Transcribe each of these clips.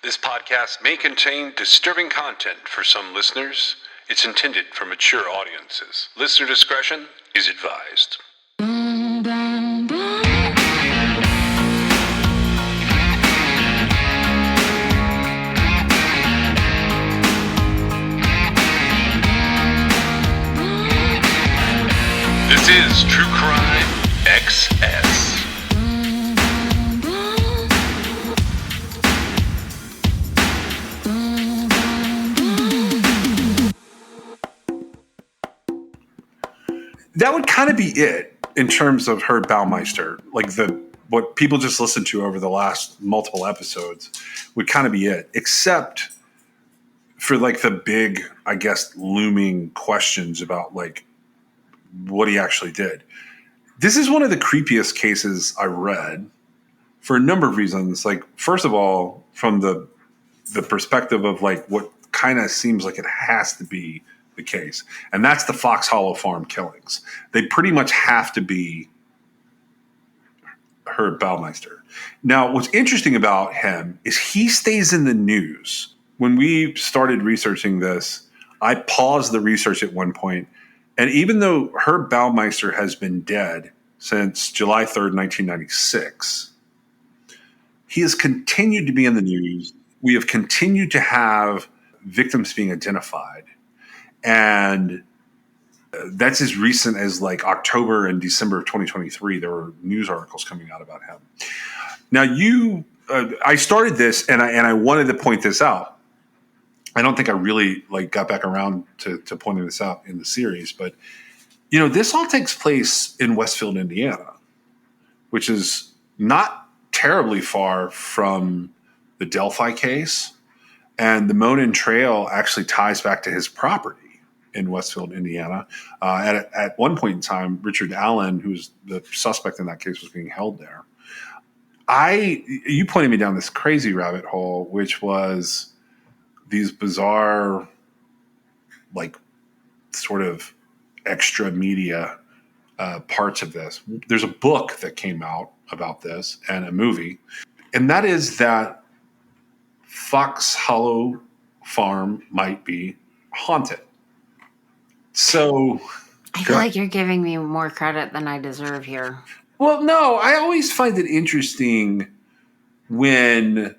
This podcast may contain disturbing content for some listeners. It's intended for mature audiences. Listener discretion is advised. This is True Crime XS. That would kind of be it in terms of Herb Baumeister. Like what people just listened to over the last multiple episodes would kind of be it, except for like the big, I guess, looming questions about like what he actually did. This is one of the creepiest cases I read for a number of reasons. Like, first of all, from the perspective of like what kind of seems like it has to be the case, and that's the Fox Hollow Farm killings. They pretty much have to be Herb Baumeister. Now, what's interesting about him is he stays in the news. When we started researching this, I paused the research at one point, and even though Herb Baumeister has been dead since July 3rd, 1996, he has continued to be in the news. We have continued to have victims being identified. And that's as recent as like October and December of 2023. There were news articles coming out about him. Now, I started this, and I wanted to point this out. I don't think I really like got back around to pointing this out in the series, but this all takes place in Westfield, Indiana, which is not terribly far from the Delphi case, and the Monin Trail actually ties back to his property in Westfield, Indiana. At one point in time, Richard Allen, who's the suspect in that case, was being held there. You pointed me down this crazy rabbit hole, which was these bizarre, like, sort of extra media parts of this. There's a book that came out about this and a movie, and that is that Fox Hollow Farm might be haunted. So I feel like you're giving me more credit than I deserve here. Well, no, I always find it interesting when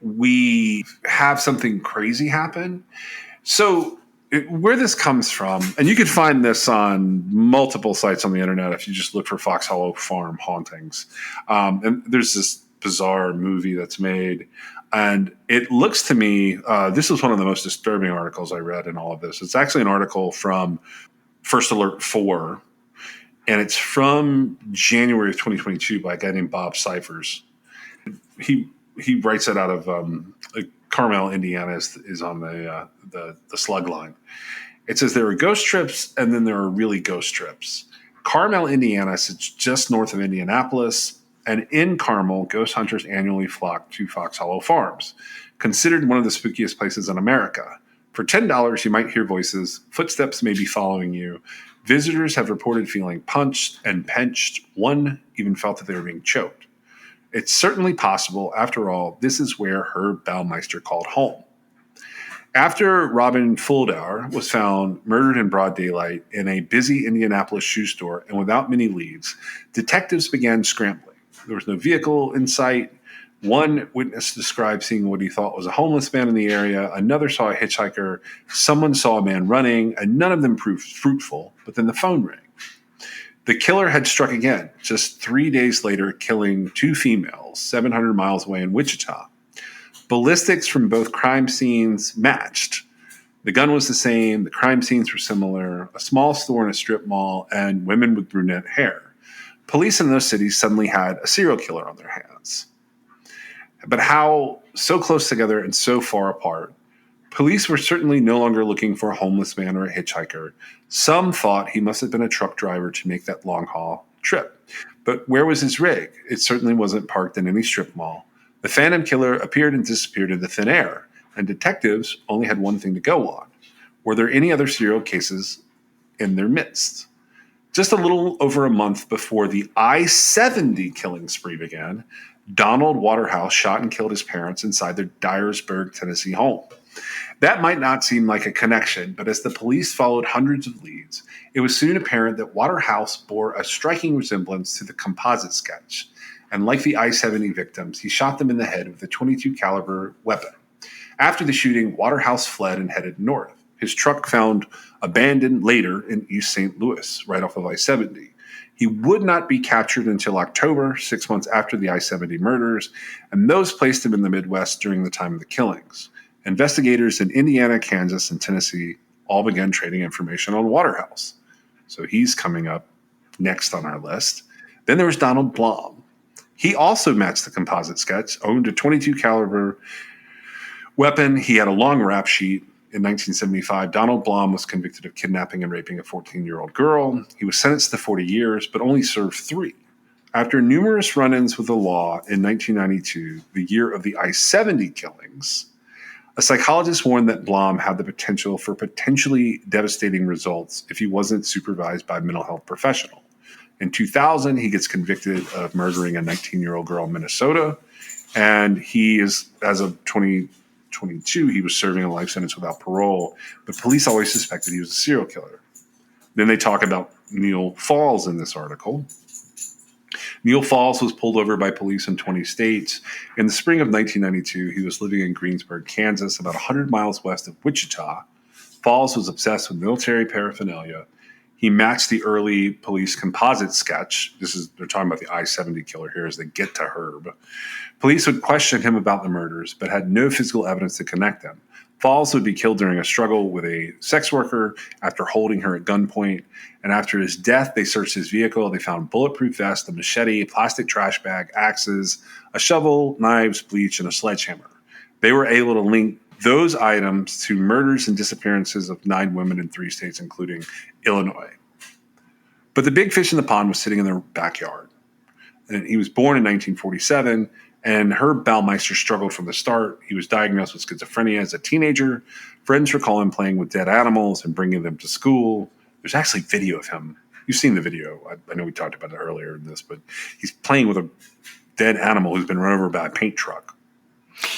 we have something crazy happen. So where this comes from, and you can find this on multiple sites on the internet if you just look for Fox Hollow Farm hauntings. And there's this bizarre movie that's made. And it looks to me, this is one of the most disturbing articles I read in all of this. It's actually an article from First Alert 4, and it's from January of 2022 by a guy named Bob Cyphers. He writes it out of Carmel, Indiana, is on the slug line. It says there are ghost trips, and then there are really ghost trips. Carmel, Indiana sits just north of Indianapolis. And in Carmel, ghost hunters annually flock to Fox Hollow Farms, considered one of the spookiest places in America. For $10, you might hear voices. Footsteps may be following you. Visitors have reported feeling punched and pinched. One even felt that they were being choked. It's certainly possible. After all, this is where Herb Baumeister called home. After Robin Fuldauer was found murdered in broad daylight in a busy Indianapolis shoe store and without many leads, detectives began scrambling. There was no vehicle in sight. One witness described seeing what he thought was a homeless man in the area. Another saw a hitchhiker. Someone saw a man running, and none of them proved fruitful. But then the phone rang. The killer had struck again, just 3 days later, killing 2 females 700 miles away in Wichita. Ballistics from both crime scenes matched. The gun was the same. The crime scenes were similar. A small store in a strip mall, and women with brunette hair. Police in those cities suddenly had a serial killer on their hands. But how so close together and so far apart? Police were certainly no longer looking for a homeless man or a hitchhiker. Some thought he must have been a truck driver to make that long-haul trip. But where was his rig? It certainly wasn't parked in any strip mall. The phantom killer appeared and disappeared into thin air, and detectives only had one thing to go on. Were there any other serial cases in their midst? Just a little over a month before the I-70 killing spree began, Donald Waterhouse shot and killed his parents inside their Dyersburg, Tennessee home. That might not seem like a connection, but as the police followed hundreds of leads, it was soon apparent that Waterhouse bore a striking resemblance to the composite sketch. And like the I-70 victims, he shot them in the head with a .22 caliber weapon. After the shooting, Waterhouse fled and headed north. His truck found abandoned later in East St. Louis, right off of I-70. He would not be captured until October, 6 months after the I-70 murders, and those placed him in the Midwest during the time of the killings. Investigators in Indiana, Kansas, and Tennessee all began trading information on Waterhouse. So he's coming up next on our list. Then there was Donald Blom. He also matched the composite sketch, owned a .22 caliber weapon. He had a long rap sheet. In 1975, Donald Blom was convicted of kidnapping and raping a 14-year-old girl. He was sentenced to 40 years, but only served 3. After numerous run-ins with the law in 1992, the year of the I-70 killings, a psychologist warned that Blom had the potential for potentially devastating results if he wasn't supervised by a mental health professional. In 2000, he gets convicted of murdering a 19-year-old girl in Minnesota, and he is, as of 2022, he was serving a life sentence without parole, but police always suspected he was a serial killer. Then they talk about Neil Falls in this article. Neil Falls was pulled over by police in 20 states. In the spring of 1992, he was living in Greensburg, Kansas, about 100 miles west of Wichita. Falls was obsessed with military paraphernalia. He matched the early police composite sketch. They're talking about the I-70 killer here as they get to Herb. Police would question him about the murders, but had no physical evidence to connect them. Falls would be killed during a struggle with a sex worker after holding her at gunpoint. And after his death, they searched his vehicle. They found bulletproof vest, a machete, a plastic trash bag, axes, a shovel, knives, bleach, and a sledgehammer. They were able to link those items to murders and disappearances of 9 women in 3 states, including Illinois. But the big fish in the pond was sitting in their backyard. And he was born in 1947, and Herb Baumeister struggled from the start. He was diagnosed with schizophrenia as a teenager. Friends recall him playing with dead animals and bringing them to school. There's actually video of him. You've seen the video. I know we talked about it earlier in this, but he's playing with a dead animal who's been run over by a paint truck.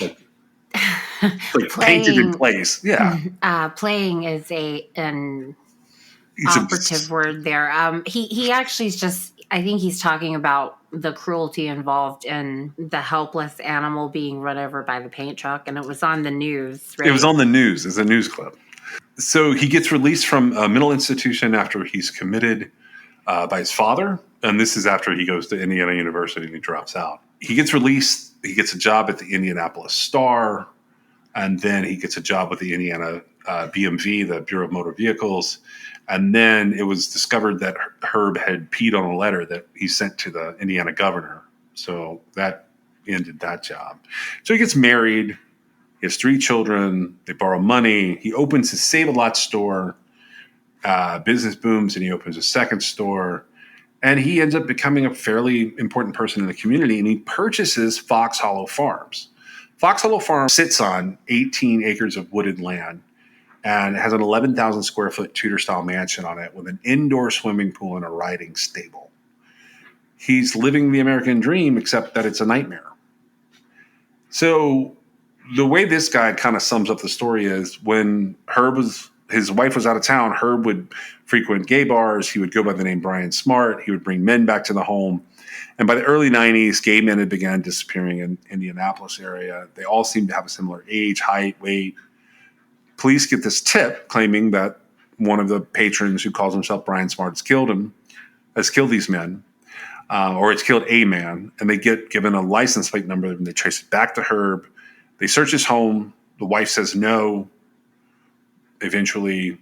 Like painted in place. Yeah. Playing is an operative word there. He actually is just, I think he's talking about the cruelty involved in the helpless animal being run over by the paint truck, and it was on the news, right? It was on the news. It's a news clip. So he gets released from a mental institution after he's committed by his father, and this is after he goes to Indiana University and he drops out. He gets released. He gets a job at the Indianapolis Star, and then he gets a job with the Indiana BMV, the Bureau of Motor Vehicles. And then it was discovered that Herb had peed on a letter that he sent to the Indiana governor. So that ended that job. So he gets married. He has 3 children. They borrow money. He opens his Save-A-Lot store. Business booms, and he opens a second store. And he ends up becoming a fairly important person in the community, and he purchases Fox Hollow Farms. Fox Hollow Farm sits on 18 acres of wooded land and has an 11,000 square foot Tudor-style mansion on it with an indoor swimming pool and a riding stable. He's living the American dream, except that it's a nightmare. So the way this guy kind of sums up the story is when his wife was out of town, Herb would frequent gay bars. He would go by the name Brian Smart. He would bring men back to the home. And by the early 90s, gay men had begun disappearing in Indianapolis area. They all seemed to have a similar age, height, weight. Police get this tip claiming that one of the patrons who calls himself Brian Smart has killed these men, or it's killed a man, and they get given a license plate number and they trace it back to Herb. They search his home. The wife says no. Eventually,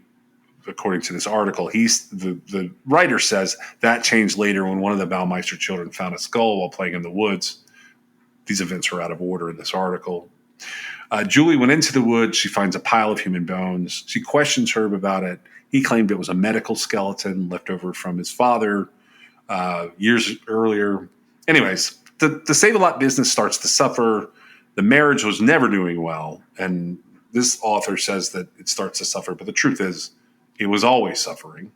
according to this article, the writer says that changed later when one of the Baumeister children found a skull while playing in the woods. These events are out of order in this article. Julie went into the woods. She finds a pile of human bones. She questions Herb about it. He claimed it was a medical skeleton left over from his father years earlier. Anyways, the Save-A-Lot business starts to suffer. The marriage was never doing well. And this author says that it starts to suffer. But the truth is, it was always suffering.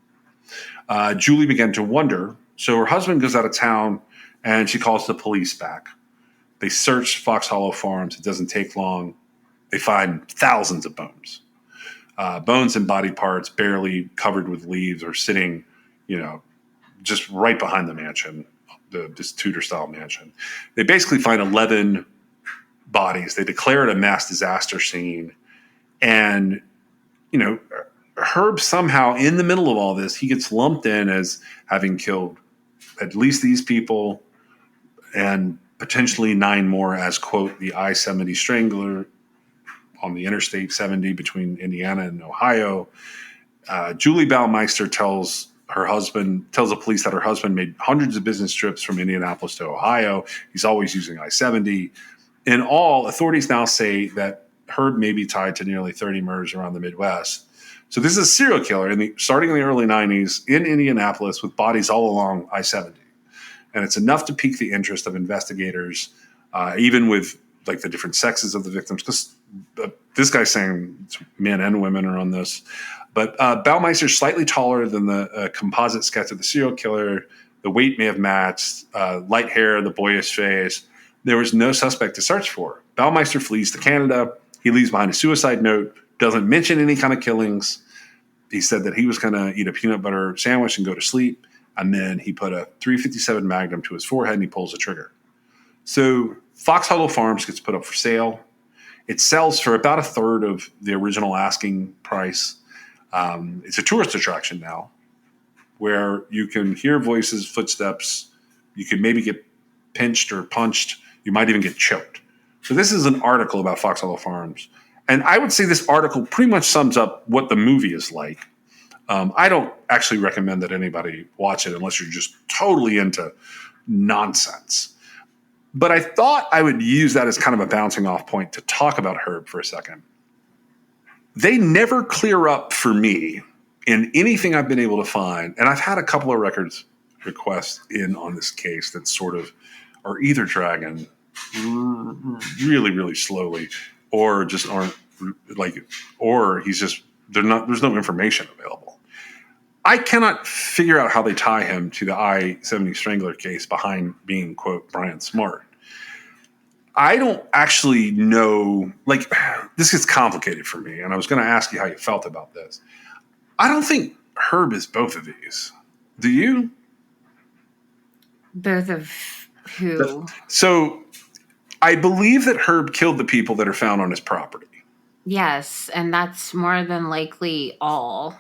Julie began to wonder. So her husband goes out of town, and she calls the police back. They search Fox Hollow Farms. It doesn't take long. They find thousands of bones. Bones and body parts barely covered with leaves are sitting, just right behind the mansion, this Tudor-style mansion. They basically find 11 bodies. They declare it a mass disaster scene. And, Herb somehow, in the middle of all this, he gets lumped in as having killed at least these people and potentially 9 more as, quote, the I-70 Strangler on the Interstate 70 between Indiana and Ohio. Julie Baumeister tells the police that her husband made hundreds of business trips from Indianapolis to Ohio. He's always using I-70. In all, authorities now say that Herb may be tied to nearly 30 murders around the Midwest. So this is a serial killer starting in the early 90s in Indianapolis with bodies all along I-70. And it's enough to pique the interest of investigators, even with like the different sexes of the victims, because this guy's saying men and women are on this. But Baumeister's slightly taller than the composite sketch of the serial killer. The weight may have matched, light hair, the boyish face. There was no suspect to search for. Baumeister flees to Canada. He leaves behind a suicide note, doesn't mention any kind of killings. He said that he was going to eat a peanut butter sandwich and go to sleep. And then he put a .357 Magnum to his forehead and he pulls the trigger. So Fox Hollow Farms gets put up for sale. It sells for about a third of the original asking price. It's a tourist attraction now where you can hear voices, footsteps. You can maybe get pinched or punched. You might even get choked. So this is an article about Fox Hollow Farms. And I would say this article pretty much sums up what the movie is like. I don't actually recommend that anybody watch it unless you're just totally into nonsense. But I thought I would use that as kind of a bouncing off point to talk about Herb for a second. They never clear up for me in anything I've been able to find, and I've had a couple of records requests in on this case that sort of are either dragging really, really slowly or just aren't or there's no information available. I cannot figure out how they tie him to the I-70 Strangler case behind being, quote, Brian Smart. I don't actually know, this gets complicated for me, and I was going to ask you how you felt about this. I don't think Herb is both of these. Do you? Both of who? So I believe that Herb killed the people that are found on his property. Yes, and that's more than likely all.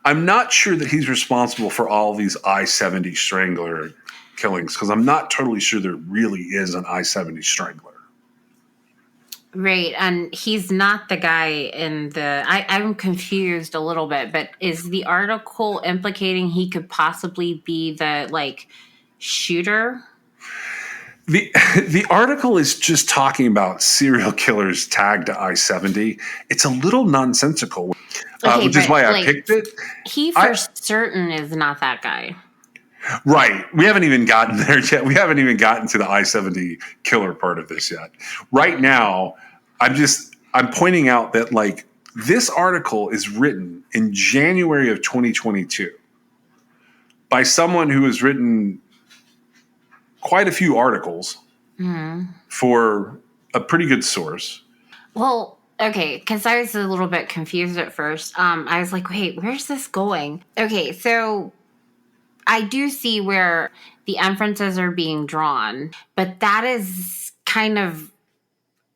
I'm not sure that he's responsible for all these I-70 Strangler killings because I'm not totally sure there really is an I-70 Strangler. Right, and he's not the guy in the... I'm confused a little bit, but is the article implicating he could possibly be the, shooter? The article is just talking about serial killers tagged to I-70. It's a little nonsensical, which is why I picked it. He for certain is not that guy. Right. We haven't even gotten there yet. We haven't even gotten to the I-70 killer part of this yet. Right now, I'm pointing out that this article is written in January of 2022 by someone who has written quite a few articles for a pretty good source. Well, okay, because I was a little bit confused at first. I was like, wait, where's this going? Okay, so I do see where the inferences are being drawn, but that is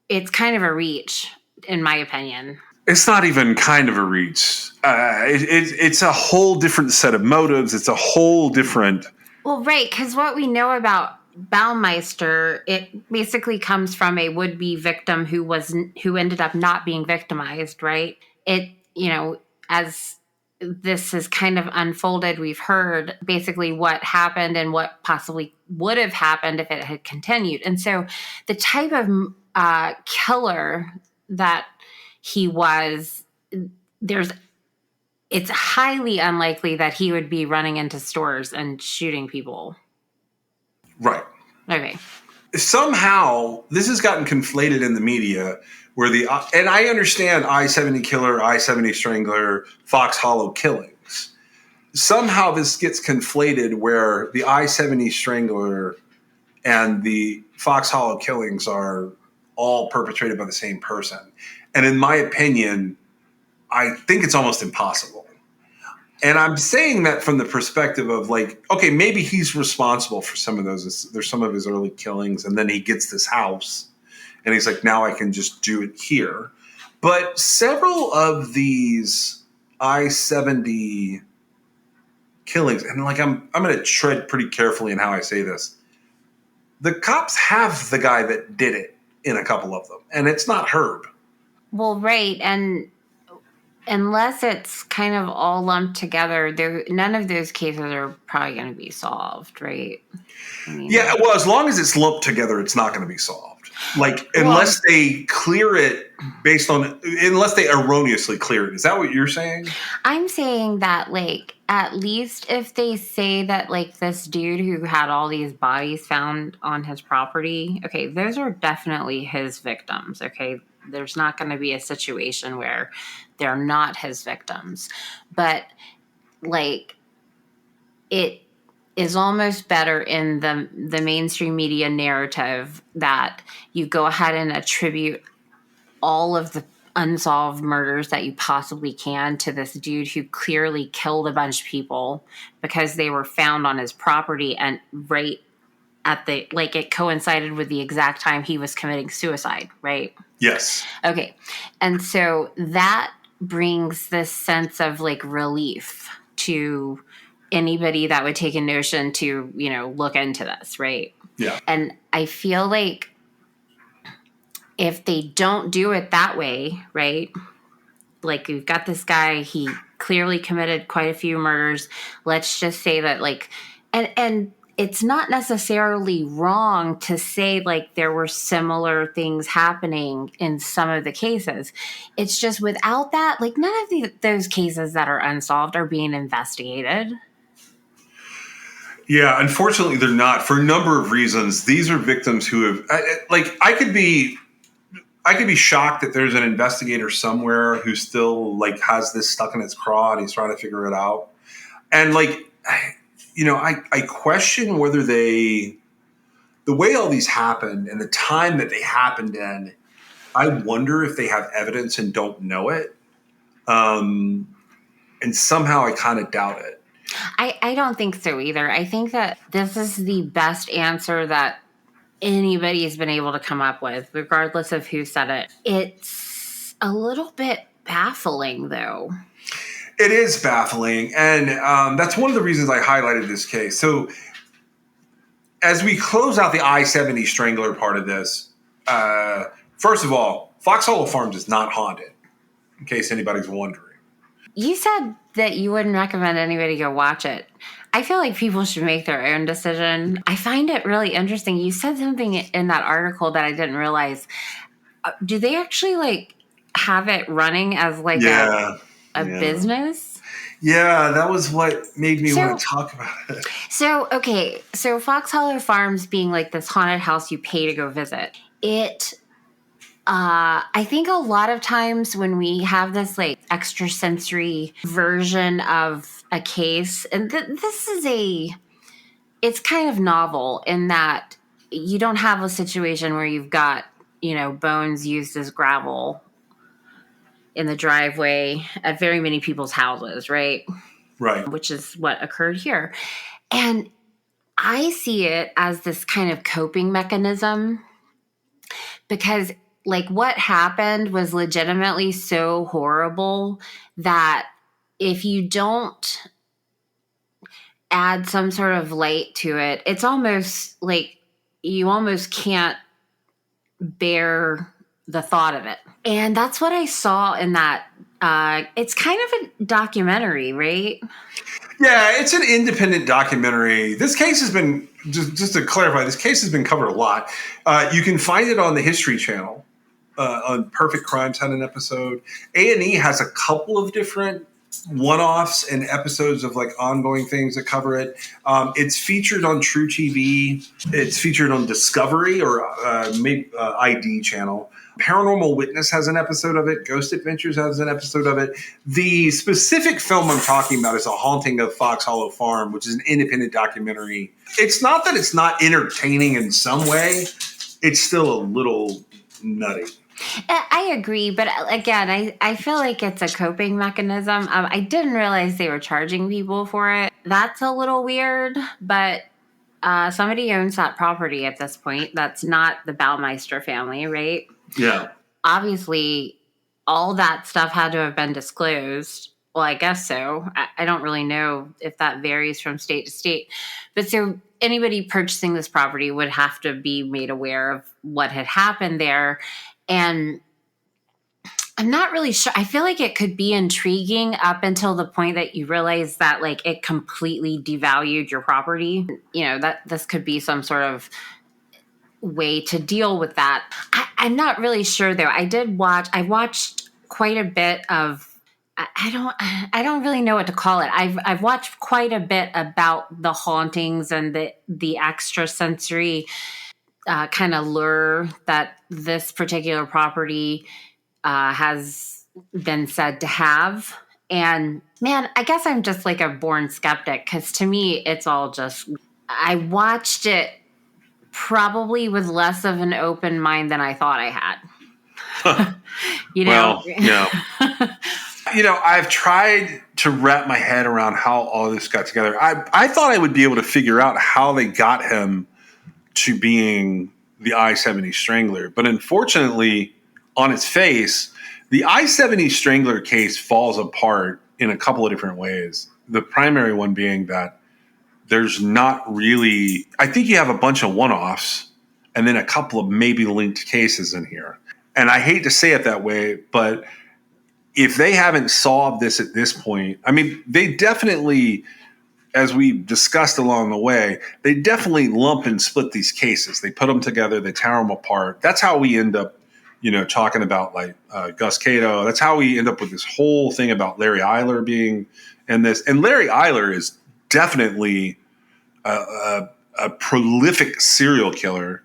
it's kind of a reach, in my opinion. It's not even kind of a reach. It's a whole different set of motives. It's a whole different... Well, right, because what we know about Baumeister, it basically comes from a would-be victim who ended up not being victimized, right? As this has kind of unfolded, we've heard basically what happened and what possibly would have happened if it had continued. And so the type of killer that he was, it's highly unlikely that he would be running into stores and shooting people. Right. Okay. Somehow, this has gotten conflated in the media where and I understand I-70 killer, I-70 Strangler, Fox Hollow killings. Somehow this gets conflated where the I-70 Strangler and the Fox Hollow killings are all perpetrated by the same person. And in my opinion, I think it's almost impossible. And I'm saying that from the perspective of like, okay, maybe he's responsible for some of those. There's some of his early killings, and then he gets this house, and he's like, now I can just do it here. But several of these I-70 killings, and like I'm going to tread pretty carefully in how I say this. The cops have the guy that did it in a couple of them, and it's not Herb. Well, right, and unless it's kind of all lumped together, none of those cases are probably going to be solved, right? I mean, yeah, well, as long as it's lumped together, it's not going to be solved. Like, unless they clear it unless they erroneously clear it. Is that what you're saying? I'm saying that, like, at least if they say that, like, this dude who had all these bodies found on his property, okay, those are definitely his victims, okay? There's not going to be a situation where they're not his victims. But, like, it is almost better in the mainstream media narrative that you go ahead and attribute all of the unsolved murders that you possibly can to this dude who clearly killed a bunch of people because they were found on his property and right at the, like, it coincided with the exact time he was committing suicide, right? Yes. Okay. And so that brings this sense of, like, relief to anybody that would take a notion to, you know, look into this, right? Yeah. And I feel like if they don't do it that way, right? Like, you've got this guy, he clearly committed quite a few murders. Let's just say that, like, and it's not necessarily wrong to say, like, there were similar things happening in some of the cases. It's just without that, like, none of those cases that are unsolved are being investigated. Yeah, unfortunately, they're not for a number of reasons. These are victims who have, like, I could be shocked that there's an investigator somewhere who still, like, has this stuck in his craw and he's trying to figure it out. And, like, you know, I question whether the way all these happened and the time that they happened in, I wonder if they have evidence and don't know it. And somehow I kind of doubt it. I don't think so either. I think that this is the best answer that anybody has been able to come up with, regardless of who said it. It's a little bit baffling, though. It is baffling, and that's one of the reasons I highlighted this case. So as we close out the I-70 Strangler part of this, first of all, Fox Hollow Farms is not haunted, in case anybody's wondering. You said that you wouldn't recommend anybody go watch it. I feel like people should make their own decision. I find it really interesting. You said something in that article that I didn't realize. Do they actually, like, have it running as, like, a business? Yeah, that was what made me want to talk about it. So, okay. So Fox Hollow Farms being, like, this haunted house you pay to go visit. I think a lot of times when we have this, like, extrasensory version of a case, and this is it's kind of novel in that you don't have a situation where you've got, you know, bones used as gravel in the driveway at very many people's houses, right? Right. Which is what occurred here. And I see it as this kind of coping mechanism because, like, what happened was legitimately so horrible that if you don't add some sort of light to it, it's almost like you almost can't bear the thought of it. And that's what I saw in that. It's kind of a documentary, right? Yeah, it's an independent documentary. This case has been, just to clarify, this case has been covered a lot. You can find it on the History Channel. On Perfect Crimes had an episode. A&E has a couple of different one-offs and episodes of, like, ongoing things that cover it. It's featured on True TV. It's featured on Discovery or maybe ID channel. Paranormal Witness has an episode of it. Ghost Adventures has an episode of it. The specific film I'm talking about is A Haunting of Fox Hollow Farm, which is an independent documentary. It's not that it's not entertaining in some way. It's still a little nutty. I agree, but again, I feel like it's a coping mechanism. I didn't realize they were charging people for it. That's a little weird, but somebody owns that property at this point. That's not the Baumeister family, right? Yeah. Obviously, all that stuff had to have been disclosed. Well, I guess so. I don't really know if that varies from state to state. But so anybody purchasing this property would have to be made aware of what had happened there. And I'm not really sure. I feel like it could be intriguing up until the point that you realize that like it completely devalued your property. That this could be some sort of way to deal with that. I'm not really sure though. I watched quite a bit of I don't really know what to call it. I've watched quite a bit about the hauntings and the extrasensory kind of lure that this particular property has been said to have. And man, I guess I'm just like a born skeptic because to me, it's all just, I watched it probably with less of an open mind than I thought I had. Well, yeah. I've tried to wrap my head around how all this got together. I thought I would be able to figure out how they got him to being the I-70 Strangler. But unfortunately, on its face, the I-70 Strangler case falls apart in a couple of different ways. The primary one being that there's not really – I think you have a bunch of one-offs and then a couple of maybe linked cases in here. And I hate to say it that way, but if they haven't solved this at this point – I mean, they definitely – as we discussed along the way, they definitely lump and split these cases. They put them together, they tear them apart. That's how we end up, talking about like Gus Cato. That's how we end up with this whole thing about Larry Eiler being in this. And Larry Eiler is definitely a prolific serial killer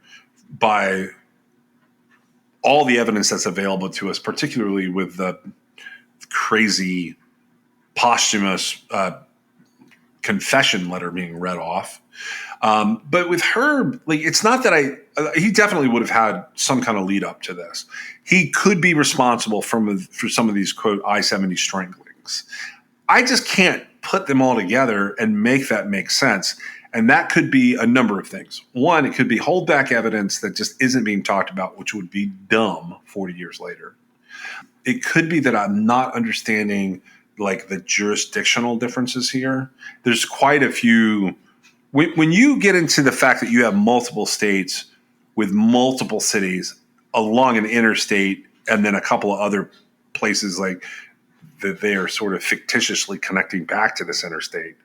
by all the evidence that's available to us, particularly with the crazy posthumous confession letter being read off. But with Herb, like, it's not that he definitely would have had some kind of lead up to this. He could be responsible for some of these, quote, I-70 stranglings. I just can't put them all together and make that make sense. And that could be a number of things. One, it could be holdback evidence that just isn't being talked about, which would be dumb 40 years later. It could be that I'm not understanding like the jurisdictional differences here. There's quite a few. When you get into the fact that you have multiple states with multiple cities along an interstate and then a couple of other places like that they are sort of fictitiously connecting back to this interstate,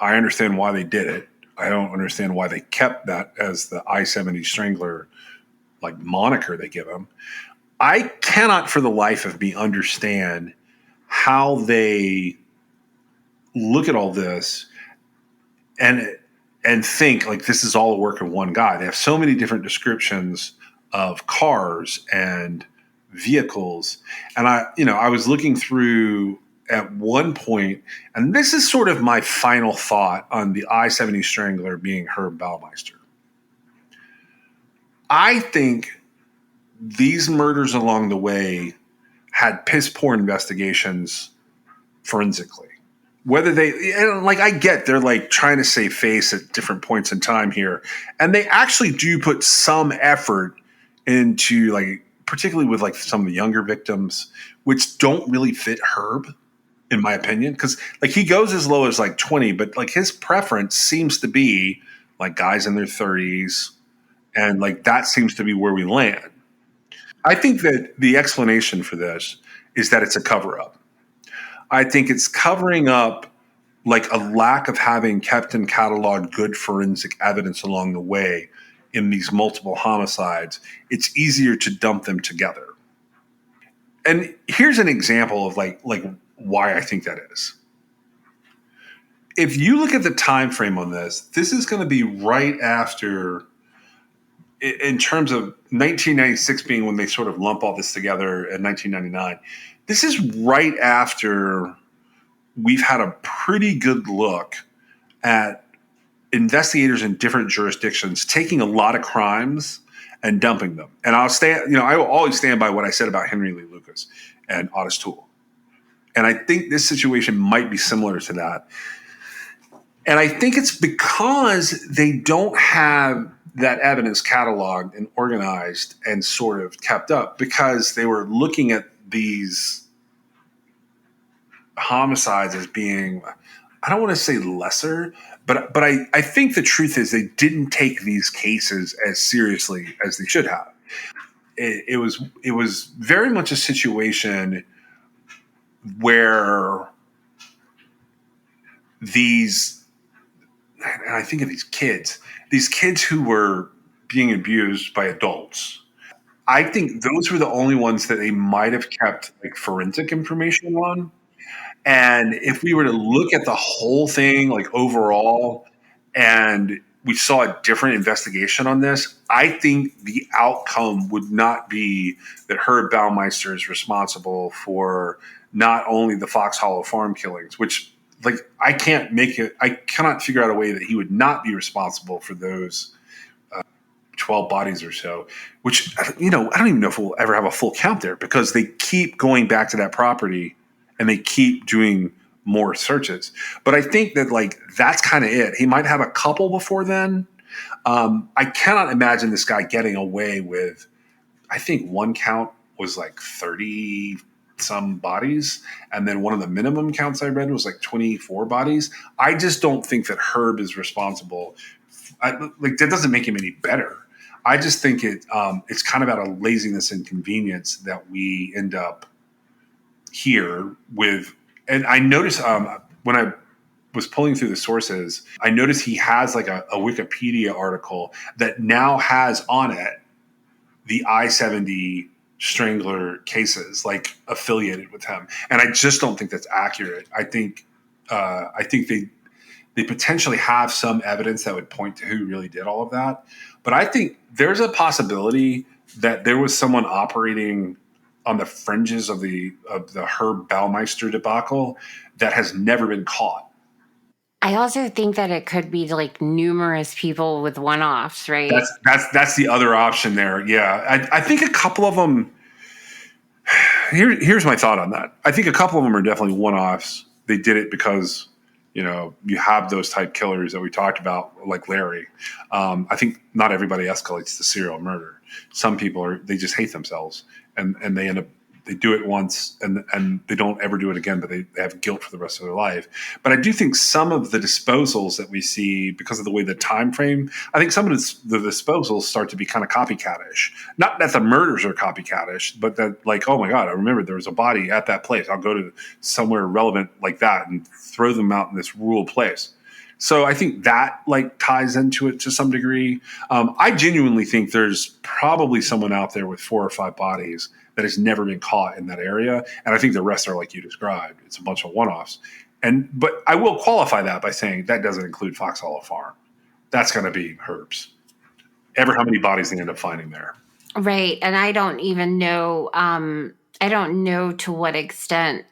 I understand why they did it. I don't understand why they kept that as the I-70 Strangler like moniker they give them. I cannot for the life of me understand how they look at all this and think like this is all the work of one guy. They have so many different descriptions of cars and vehicles. And I was looking through at one point, and this is sort of my final thought on the I-70 Strangler being Herb Baumeister. I think these murders along the way had piss poor investigations forensically. Whether I get they're like trying to save face at different points in time here. And they actually do put some effort into like, particularly with like some of the younger victims, which don't really fit Herb, in my opinion. Cause like he goes as low as like 20, but like his preference seems to be like guys in their 30s. And like, that seems to be where we land. I think that the explanation for this is that it's a cover-up. I think it's covering up like a lack of having kept and cataloged good forensic evidence along the way in these multiple homicides. It's easier to dump them together. And here's an example of like why I think that is. If you look at the time frame on this, this is going to be right after in terms of 1996 being when they sort of lump all this together in 1999, this is right after we've had a pretty good look at investigators in different jurisdictions taking a lot of crimes and dumping them. And I will always stand by what I said about Henry Lee Lucas and Otis Toole. And I think this situation might be similar to that. And I think it's because they don't have that evidence cataloged and organized and sort of kept up, because they were looking at these homicides as being, I don't want to say lesser, but I think the truth is they didn't take these cases as seriously as they should have. It was very much a situation where and I think of these kids who were being abused by adults. I think those were the only ones that they might have kept like forensic information on. And if we were to look at the whole thing, like overall, and we saw a different investigation on this, I think the outcome would not be that Herb Baumeister is responsible for not only the Fox Hollow Farm killings, which like I cannot figure out a way that he would not be responsible for those 12 bodies or so, which, I don't even know if we'll ever have a full count there, because they keep going back to that property and they keep doing more searches. But I think that like that's kind of it. He might have a couple before then. I cannot imagine this guy getting away with, I think one count was like 30 some bodies, and then one of the minimum counts I read was like 24 bodies. I just don't think that Herb is responsible. That doesn't make him any better. I just think it's kind of out of laziness and convenience that we end up here with. And I noticed when I was pulling through the sources, I noticed he has like a Wikipedia article that now has on it the I-70 Strangler cases like affiliated with him. And I just don't think that's accurate. I think they potentially have some evidence that would point to who really did all of that. But I think there's a possibility that there was someone operating on the fringes of the Herb Baumeister debacle that has never been caught. I also think that it could be like numerous people with one-offs, right? That's the other option there. Yeah, I think a couple of them. Here's my thought on that. I think a couple of them are definitely one-offs. They did it because you have those type killers that we talked about, like Larry. I think not everybody escalates to serial murder. Some people they just hate themselves, and they end up. They do it once and they don't ever do it again, but they have guilt for the rest of their life. But I do think some of the disposals that we see, because of the way the time frame, I think some of the disposals start to be kind of copycatish. Not that the murders are copycatish, but that like, oh my God, I remember there was a body at that place. I'll go to somewhere relevant like that and throw them out in this rural place. So I think that like ties into it to some degree. I genuinely think there's probably someone out there with 4 or 5 bodies that has never been caught in that area. And I think the rest are like you described. It's a bunch of one-offs. But I will qualify that by saying that doesn't include Fox Hollow Farm. That's going to be Herb's. Ever how many bodies they end up finding there. Right. And I don't even know, I don't know to what extent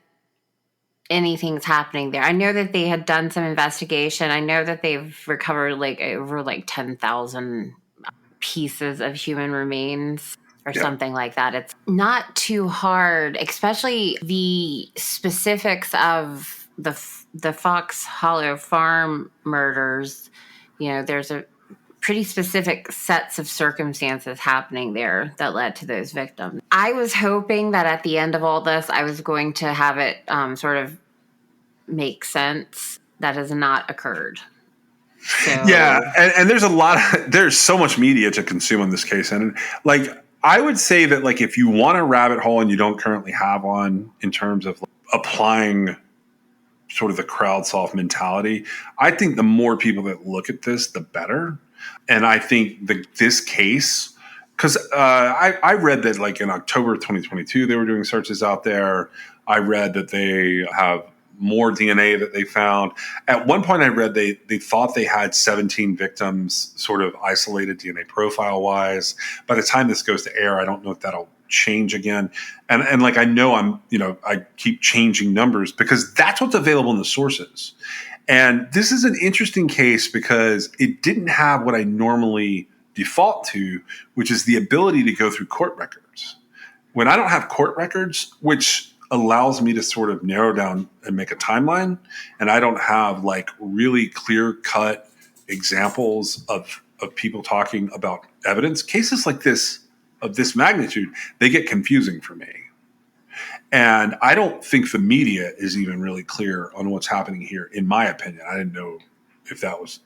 anything's happening there. I know that they had done some investigation. I know that they've recovered like over like 10,000 pieces of human remains or something like that. It's not too hard, especially the specifics of the Fox Hollow Farm murders. There's a pretty specific sets of circumstances happening there that led to those victims. I was hoping that at the end of all this, I was going to have it sort of make sense. That has not occurred. So. Yeah, and there's so much media to consume on this case, and like I would say that like if you want a rabbit hole and you don't currently have one in terms of like, applying sort of the crowd-solve mentality, I think the more people that look at this, the better. And I think this case, because I read that like in October 2022 they were doing searches out there. I read that they have more DNA that they found. At one point I read they thought they had 17 victims sort of isolated DNA profile wise. By the time this goes to air, I don't know if that'll change again. And like, I know I keep changing numbers because that's what's available in the sources. And this is an interesting case because it didn't have what I normally default to, which is the ability to go through court records. When I don't have court records, which allows me to sort of narrow down and make a timeline, and I don't have like really clear cut examples of people talking about evidence, cases like this of this magnitude, they get confusing for me. And I don't think the media is even really clear on what's happening here, in my opinion. I didn't know if that was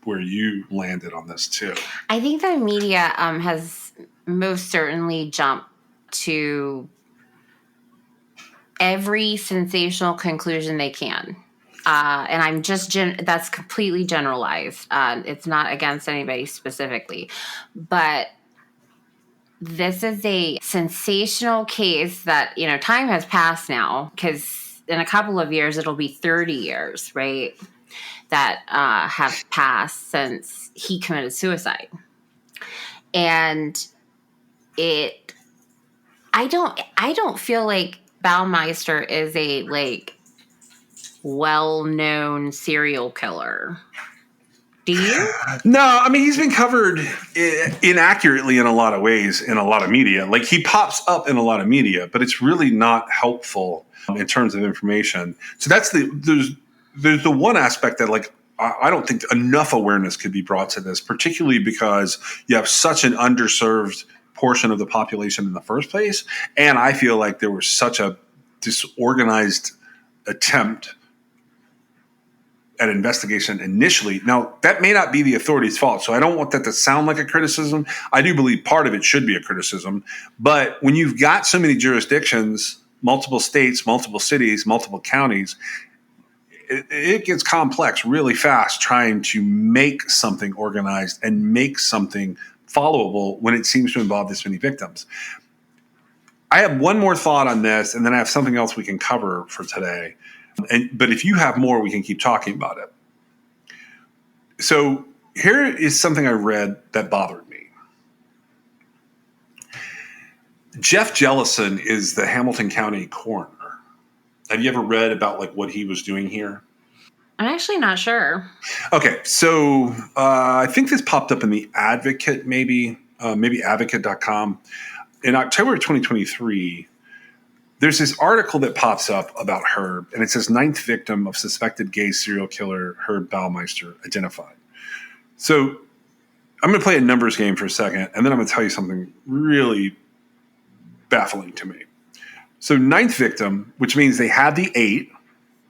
where you landed on this too. I think the media has most certainly jumped to every sensational conclusion they can. And I'm just, that's completely generalized. It's not against anybody specifically. But this is a sensational case that, time has passed now, because in a couple of years, it'll be 30 years, right, that have passed since he committed suicide. And I don't feel like Baumeister is a well-known serial killer. Do you? No, I mean, he's been covered inaccurately in a lot of ways in a lot of media. Like, he pops up in a lot of media, but it's really not helpful in terms of information. So that's there's the one aspect that, like, I don't think enough awareness could be brought to this, particularly because you have such an underserved portion of the population in the first place. And I feel like there was such a disorganized attempt at investigation initially. Now, that may not be the authorities' fault, so I don't want that to sound like a criticism. I do believe part of it should be a criticism. But when you've got so many jurisdictions, multiple states, multiple cities, multiple counties, it gets complex really fast trying to make something organized and make something followable when it seems to involve this many victims. I have one more thought on this, and then I have something else we can cover for today. But if you have more, we can keep talking about it. So here is something I read that bothered me. Jeff Jellison is the Hamilton County coroner. Have you ever read about like what he was doing here? I'm actually not sure. Okay, so I think this popped up in the Advocate, maybe advocate.com. In October of 2023, there's this article that pops up about Herb, and it says 9th victim of suspected gay serial killer Herb Baumeister identified. So I'm going to play a numbers game for a second, and then I'm going to tell you something really baffling to me. So 9th victim, which means they had the 8,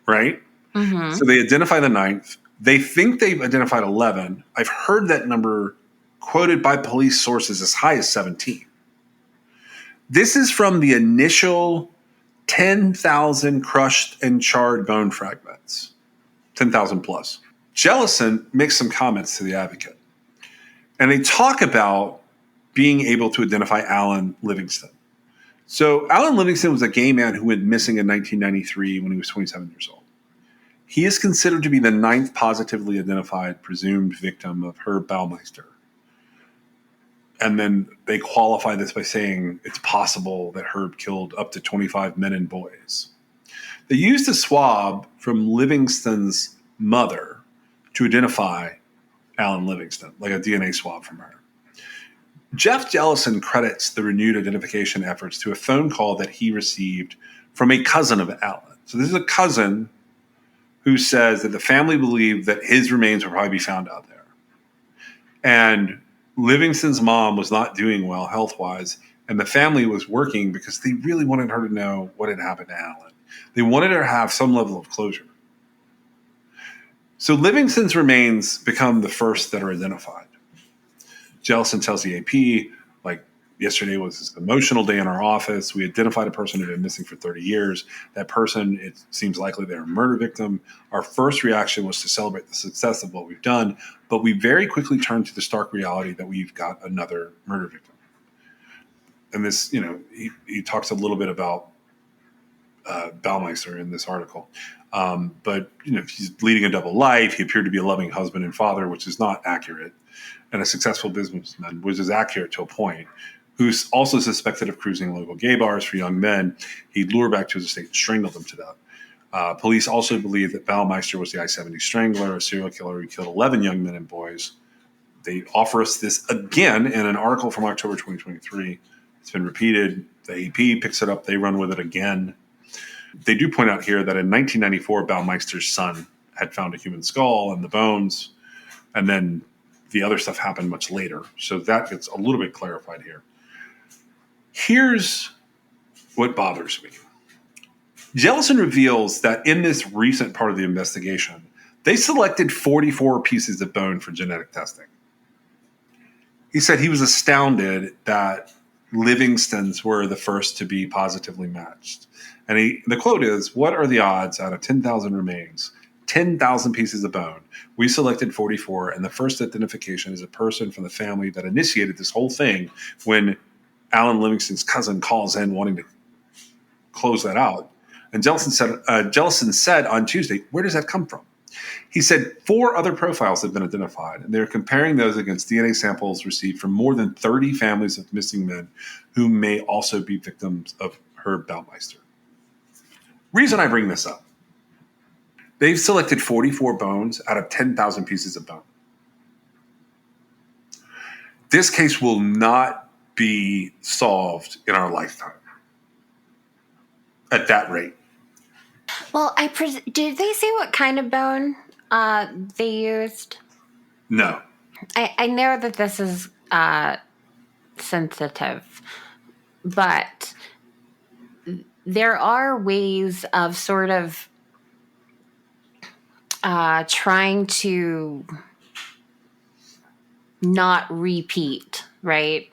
right? Mm-hmm. So they identify the 9th. They think they've identified 11. I've heard that number quoted by police sources as high as 17. This is from the initial 10,000 crushed and charred bone fragments, 10,000 plus. Jellison makes some comments to the Advocate, and they talk about being able to identify Alan Livingston. So Alan Livingston was a gay man who went missing in 1993 when he was 27 years old. He is considered to be the 9th positively identified presumed victim of Herb Baumeister. And then they qualify this by saying it's possible that Herb killed up to 25 men and boys. They used a swab from Livingston's mother to identify Alan Livingston, like a DNA swab from her. Jeff Jellison credits the renewed identification efforts to a phone call that he received from a cousin of Alan. So this is a cousin who says that the family believed that his remains would probably be found out there. And Livingston's mom was not doing well health-wise, and the family was working because they really wanted her to know what had happened to Alan. They wanted her to have some level of closure. So Livingston's remains become the first that are identified. Jellison tells the AP, like, yesterday was an emotional day in our office. We identified a person who had been missing for 30 years. That person, it seems likely they're a murder victim. Our first reaction was to celebrate the success of what we've done, but we very quickly turned to the stark reality that we've got another murder victim. And this, he talks a little bit about Baumeister in this article. But he's leading a double life. He appeared to be a loving husband and father, which is not accurate, and a successful businessman, which is accurate to a point, who's also suspected of cruising local gay bars for young men. He'd lure back to his estate and strangle them to death. Police also believe that Baumeister was the I-70 Strangler, a serial killer who killed 11 young men and boys. They offer us this again in an article from October 2023. It's been repeated. The AP picks it up. They run with it again. They do point out here that in 1994, Baumeister's son had found a human skull and the bones, and then the other stuff happened much later. So that gets a little bit clarified here. Here's what bothers me. Jellison reveals that in this recent part of the investigation, they selected 44 pieces of bone for genetic testing. He said he was astounded that Livingston's were the first to be positively matched. And the quote is, "What are the odds out of 10,000 remains, 10,000 pieces of bone? We selected 44, and the first identification is a person from the family that initiated this whole thing when Alan Livingston's cousin calls in wanting to close that out." And Jellison said on Tuesday, "Where does that come from?" He said 4 other profiles have been identified, and they're comparing those against DNA samples received from more than 30 families of missing men who may also be victims of Herb Baumeister. Reason I bring this up. They've selected 44 bones out of 10,000 pieces of bone. This case will not be solved in our lifetime at that rate. Well, did they say what kind of bone they used? No. I know that this is sensitive, but there are ways of sort of trying to not repeat, right?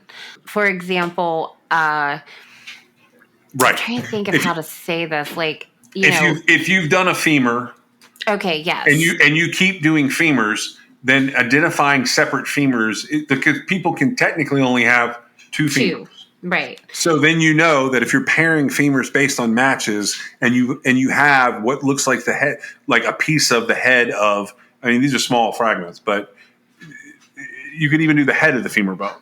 For example, right. I'm trying to think of how to say this. Like, if you've done a femur, okay, yes, and you keep doing femurs, then identifying separate femurs, because people can technically only have 2 femurs. Right. So then you know that if you're pairing femurs based on matches, and you have what looks like the head, like a piece of the head of, I mean, these are small fragments, but you could even do the head of the femur bone.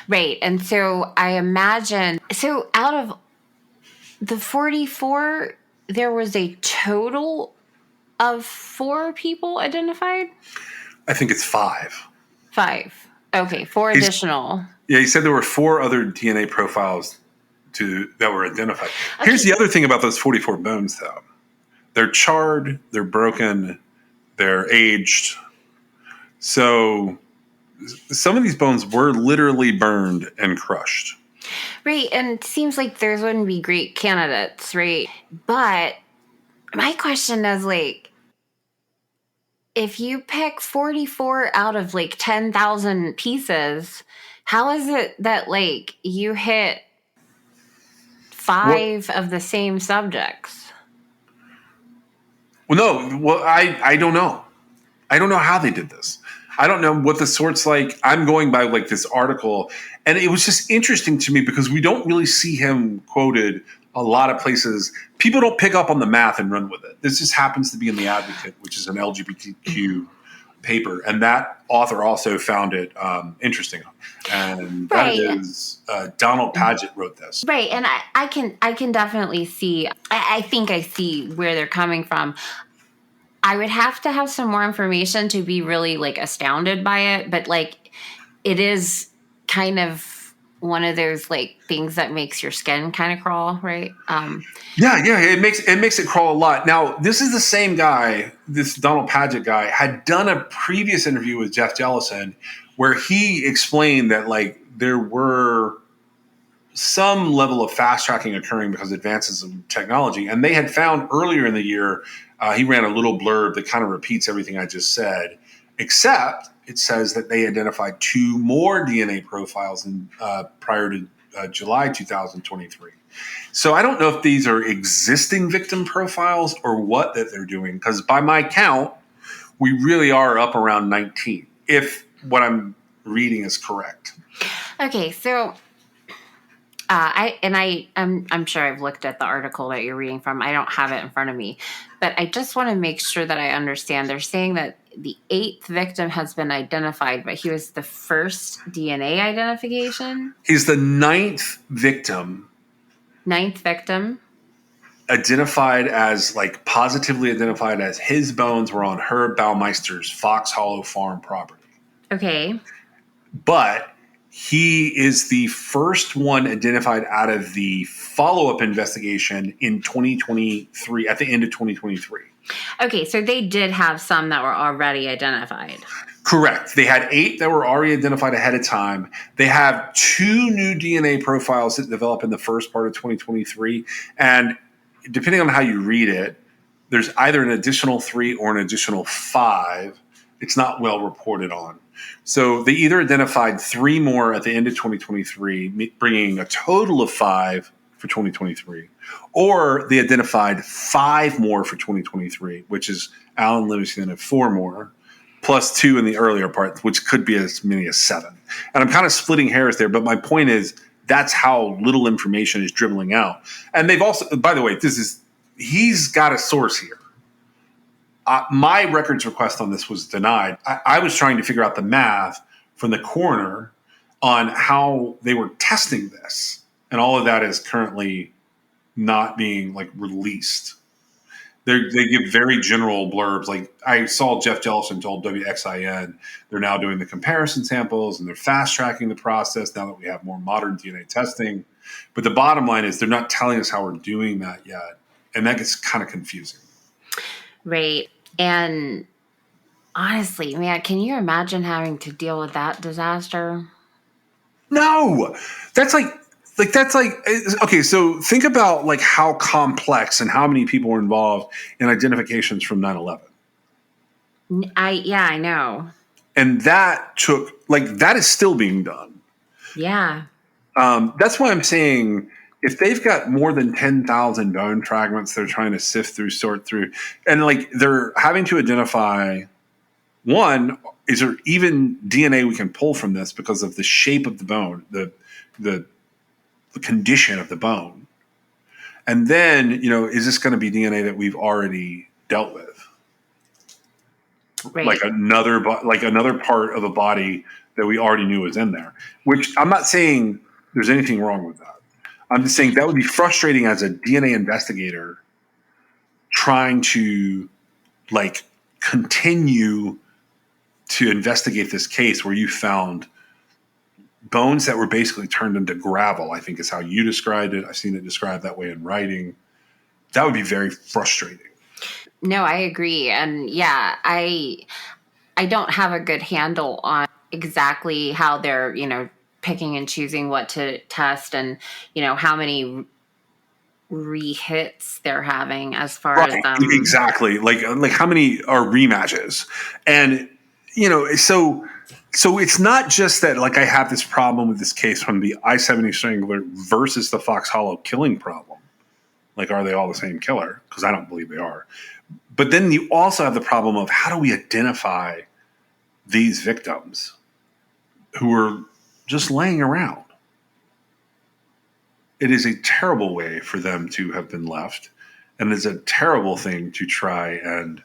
Right. And so I imagine, so out of the 44, there was a total of 4 people identified? I think it's 5. 5. Okay, 4 additional. Yeah, he said there were 4 other DNA profiles that were identified. Okay. Here's the other thing about those 44 bones, though. They're charred, they're broken, they're aged. So some of these bones were literally burned and crushed. Right, and it seems like there wouldn't be great candidates, right? But my question is, like, if you pick 44 out of, like, 10,000 pieces, how is it that, like, you hit 5 of the same subjects? Well, no. Well, I don't know. I don't know how they did this. I don't know what the sort's like. I'm going by, like, this article, and it was just interesting to me because we don't really see him quoted a lot of places. People don't pick up on the math and run with it. This just happens to be in The Advocate, which is an LGBTQ paper, and that author also found it interesting. And that is Donald Padgett wrote this. Right, and I can definitely see. I think I see where they're coming from. I would have to have some more information to be really, like, astounded by it, but, like, it is kind of one of those, like, things that makes your skin kind of crawl, right? Yeah, it makes it crawl a lot. Now, this is the same guy, this Donald Padgett guy, had done a previous interview with Jeff Jellison where he explained that, like, there were some level of fast tracking occurring because of advances in technology, and they had found earlier in the year. He ran a little blurb that kind of repeats everything I just said, except it says that they identified 2 more DNA profiles prior to July 2023. So I don't know if these are existing victim profiles or what that they're doing, because by my count, we really are up around 19, if what I'm reading is correct. Okay, so I'm sure I've looked at the article that you're reading from. I don't have it in front of me, but I just want to make sure that I understand. They're saying that the 8th victim has been identified, but he was the first DNA identification. He's the 9th victim. 9th victim. Identified as, like, positively identified as his bones were on Herb Baumeister's Fox Hollow Farm property. Okay. But he is the first one identified out of the follow-up investigation in 2023, at the end of 2023. Okay, so they did have some that were already identified. Correct. They had 8 that were already identified ahead of time. They have 2 new DNA profiles that develop in the first part of 2023. And depending on how you read it, there's either an additional 3 or an additional 5. It's not well reported on. So they either identified 3 more at the end of 2023, bringing a total of 5 for 2023, or they identified 5 more for 2023, which is Alan Livingston and 4 more, plus 2 in the earlier part, which could be as many as 7. And I'm kind of splitting hairs there, but my point is that's how little information is dribbling out. And they've also, by the way, he's got a source here. My records request on this was denied. I was trying to figure out the math from the coroner on how they were testing this. And all of that is currently not being, like, released. They give very general blurbs. Like, I saw Jeff Jellison told WXIN they're now doing the comparison samples and they're fast tracking the process now that we have more modern DNA testing. But the bottom line is they're not telling us how we're doing that yet. And that gets kind of confusing. Right. And honestly, man, can you imagine having to deal with that disaster? No, that's like okay. So think about, like, how complex and how many people were involved in identifications from 9/11. I know. And that took, like, that is still being done. Yeah. That's why I'm saying if they've got more than 10,000 bone fragments they're trying to sift through, sort through, and, like, they're having to identify, one, is there even DNA we can pull from this because of the shape of the bone, the condition of the bone? And then, is this going to be DNA that we've already dealt with? Right. Like another part of a body that we already knew was in there, which I'm not saying there's anything wrong with that. I'm just saying that would be frustrating as a DNA investigator trying to, like, continue to investigate this case where you found bones that were basically turned into gravel, I think is how you described it. I've seen it described that way in writing. That would be very frustrating. No, I agree. And yeah, I don't have a good handle on exactly how they're, picking and choosing what to test and, how many re-hits they're having as far as exactly. Like how many are rematches? And, so it's not just that, like, I have this problem with this case from the I-70 Strangler versus the Fox Hollow killing problem. Like, are they all the same killer? Because I don't believe they are. But then you also have the problem of how do we identify these victims who are just laying around? It is a terrible way for them to have been left. And it's a terrible thing to try and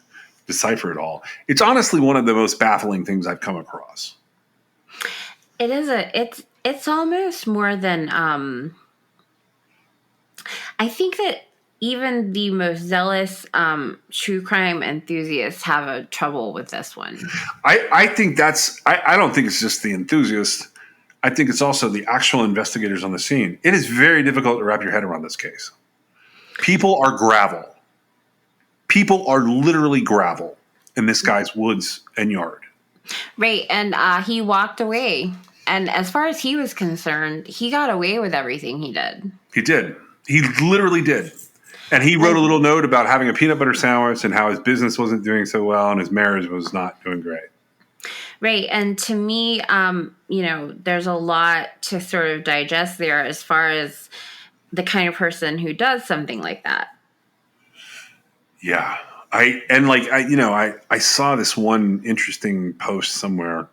decipher it all. It's honestly one of the most baffling things I've come across. It is it's almost more than I think that even the most zealous true crime enthusiasts have a trouble with this one. I think I don't think it's just the enthusiasts. I think it's also the actual investigators on the scene. It is very difficult to wrap your head around this case. People are gravel. People are literally gravel in this guy's woods and yard. Right. And he walked away. And as far as he was concerned, he got away with everything he did. He did. He literally did. And he wrote a little note about having a peanut butter sandwich and how his business wasn't doing so well and his marriage was not doing great. Right. And to me, there's a lot to sort of digest there as far as the kind of person who does something like that. Yeah. I saw this one interesting post somewhere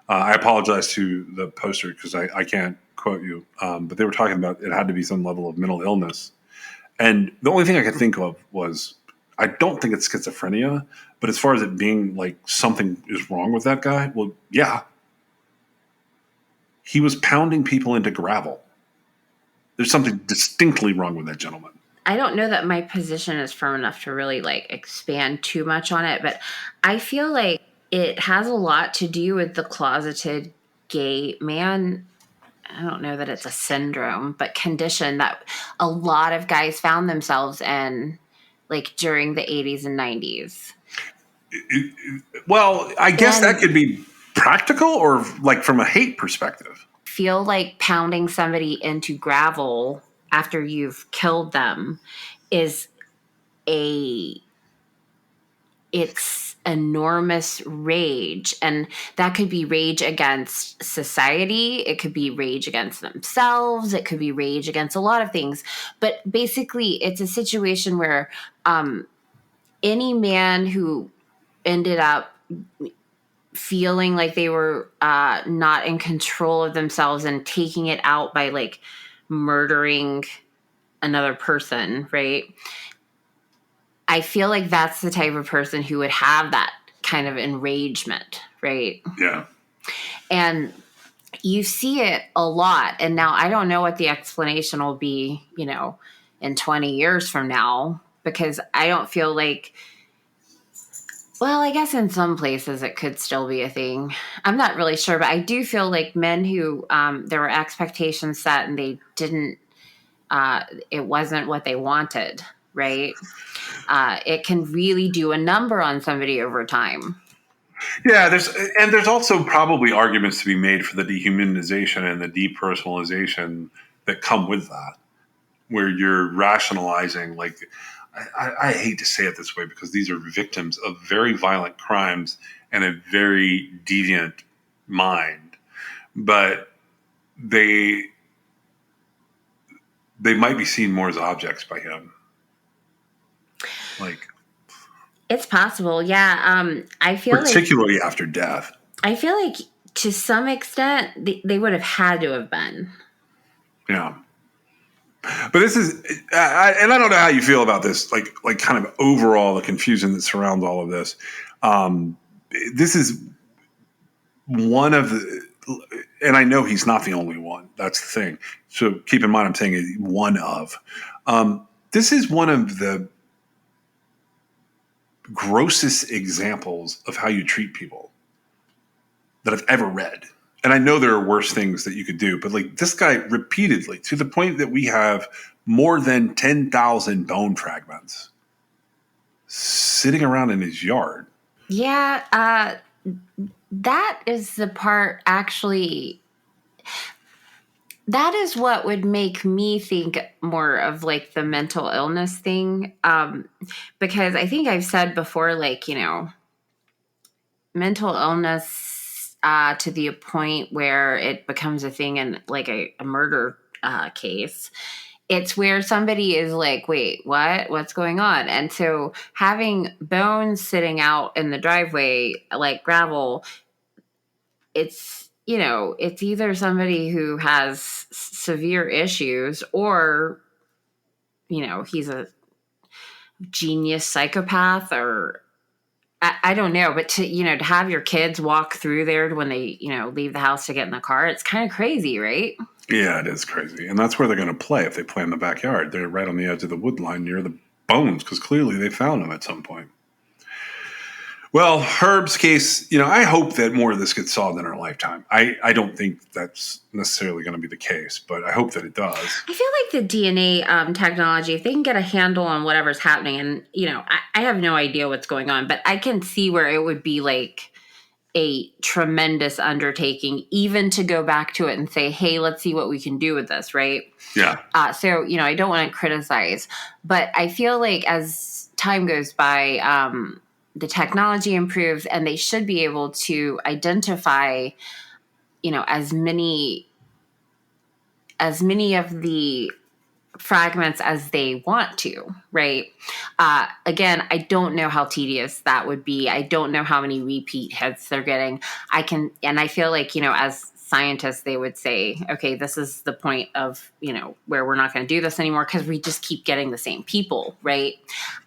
I apologize to the poster because I can't quote you, but they were talking about it had to be some level of mental illness. And the only thing I could think of was, I don't think it's schizophrenia, but as far as it being like something is wrong with that guy, well, yeah. He was pounding people into gravel. There's something distinctly wrong with that gentleman. I don't know that my position is firm enough to really like expand too much on it, but I feel like it has a lot to do with the closeted gay man. I don't know that it's a syndrome, but condition that a lot of guys found themselves in, like during the 80s and 90s. Well, I guess that could be practical or like from a hate perspective. Feel like pounding somebody into gravel after you've killed them is it's enormous rage, and that could be rage against society, it could be rage against themselves, it could be rage against a lot of things, but basically it's a situation where any man who ended up feeling like they were not in control of themselves and taking it out by like murdering another person, right? I feel like that's the type of person who would have that kind of enragement, right? Yeah. And you see it a lot. And now I don't know what the explanation will be, you know, in 20 years from now, because I don't feel like, well, I guess in some places it could still be a thing. I'm not really sure, but I do feel like men who there were expectations set and they didn't, it wasn't what they wanted, right? It can really do a number on somebody over time. Yeah, there's also probably arguments to be made for the dehumanization and the depersonalization that come with that, where you're rationalizing, like, I hate to say it this way because these are victims of very violent crimes and a very deviant mind, but they might be seen more as objects by him. Like, it's possible, yeah. I feel particularly after death. I feel like to some extent they would have had to have been. Yeah. But this is, and I don't know how you feel about this, like kind of overall the confusion that surrounds all of this. This is one of the, and I know he's not the only one. That's the thing. So keep in mind, I'm saying one of. This is one of the grossest examples of how you treat people that I've ever read. And I know there are worse things that you could do, but like this guy repeatedly, to the point that we have more than 10,000 bone fragments sitting around in his yard. Yeah, that is the part actually. That is what would make me think more of like the mental illness thing. Because I think I've said before, like, you know, mental illness to the point where it becomes a thing in like a murder case. It's where somebody is like, wait, what? What's going on? And so having bones sitting out in the driveway, like gravel, it's, you know, it's either somebody who has severe issues or, you know, he's a genius psychopath or I don't know, but to, you know, to have your kids walk through there when they, you know, leave the house to get in the car, it's kind of crazy, right? Yeah, it is crazy. And that's where they're going to play if they play in the backyard. They're right on the edge of the wood line near the bones because clearly they found them at some point. Well, Herb's case, you know, I hope that more of this gets solved in our lifetime. I don't think that's necessarily going to be the case, but I hope that it does. I feel like the DNA technology, if they can get a handle on whatever's happening, and, you know, I have no idea what's going on, but I can see where it would be like a tremendous undertaking, even to go back to it and say, hey, let's see what we can do with this, right? Yeah. So, you know, I don't want to criticize, but I feel like as time goes by, the technology improves and they should be able to identify, you know, as many of the fragments as they want to, right? Again, I don't know how tedious that would be. I don't know how many repeat hits they're getting. And I feel like, as scientists, they would say, okay, this is the point of, where we're not going to do this anymore because we just keep getting the same people, right?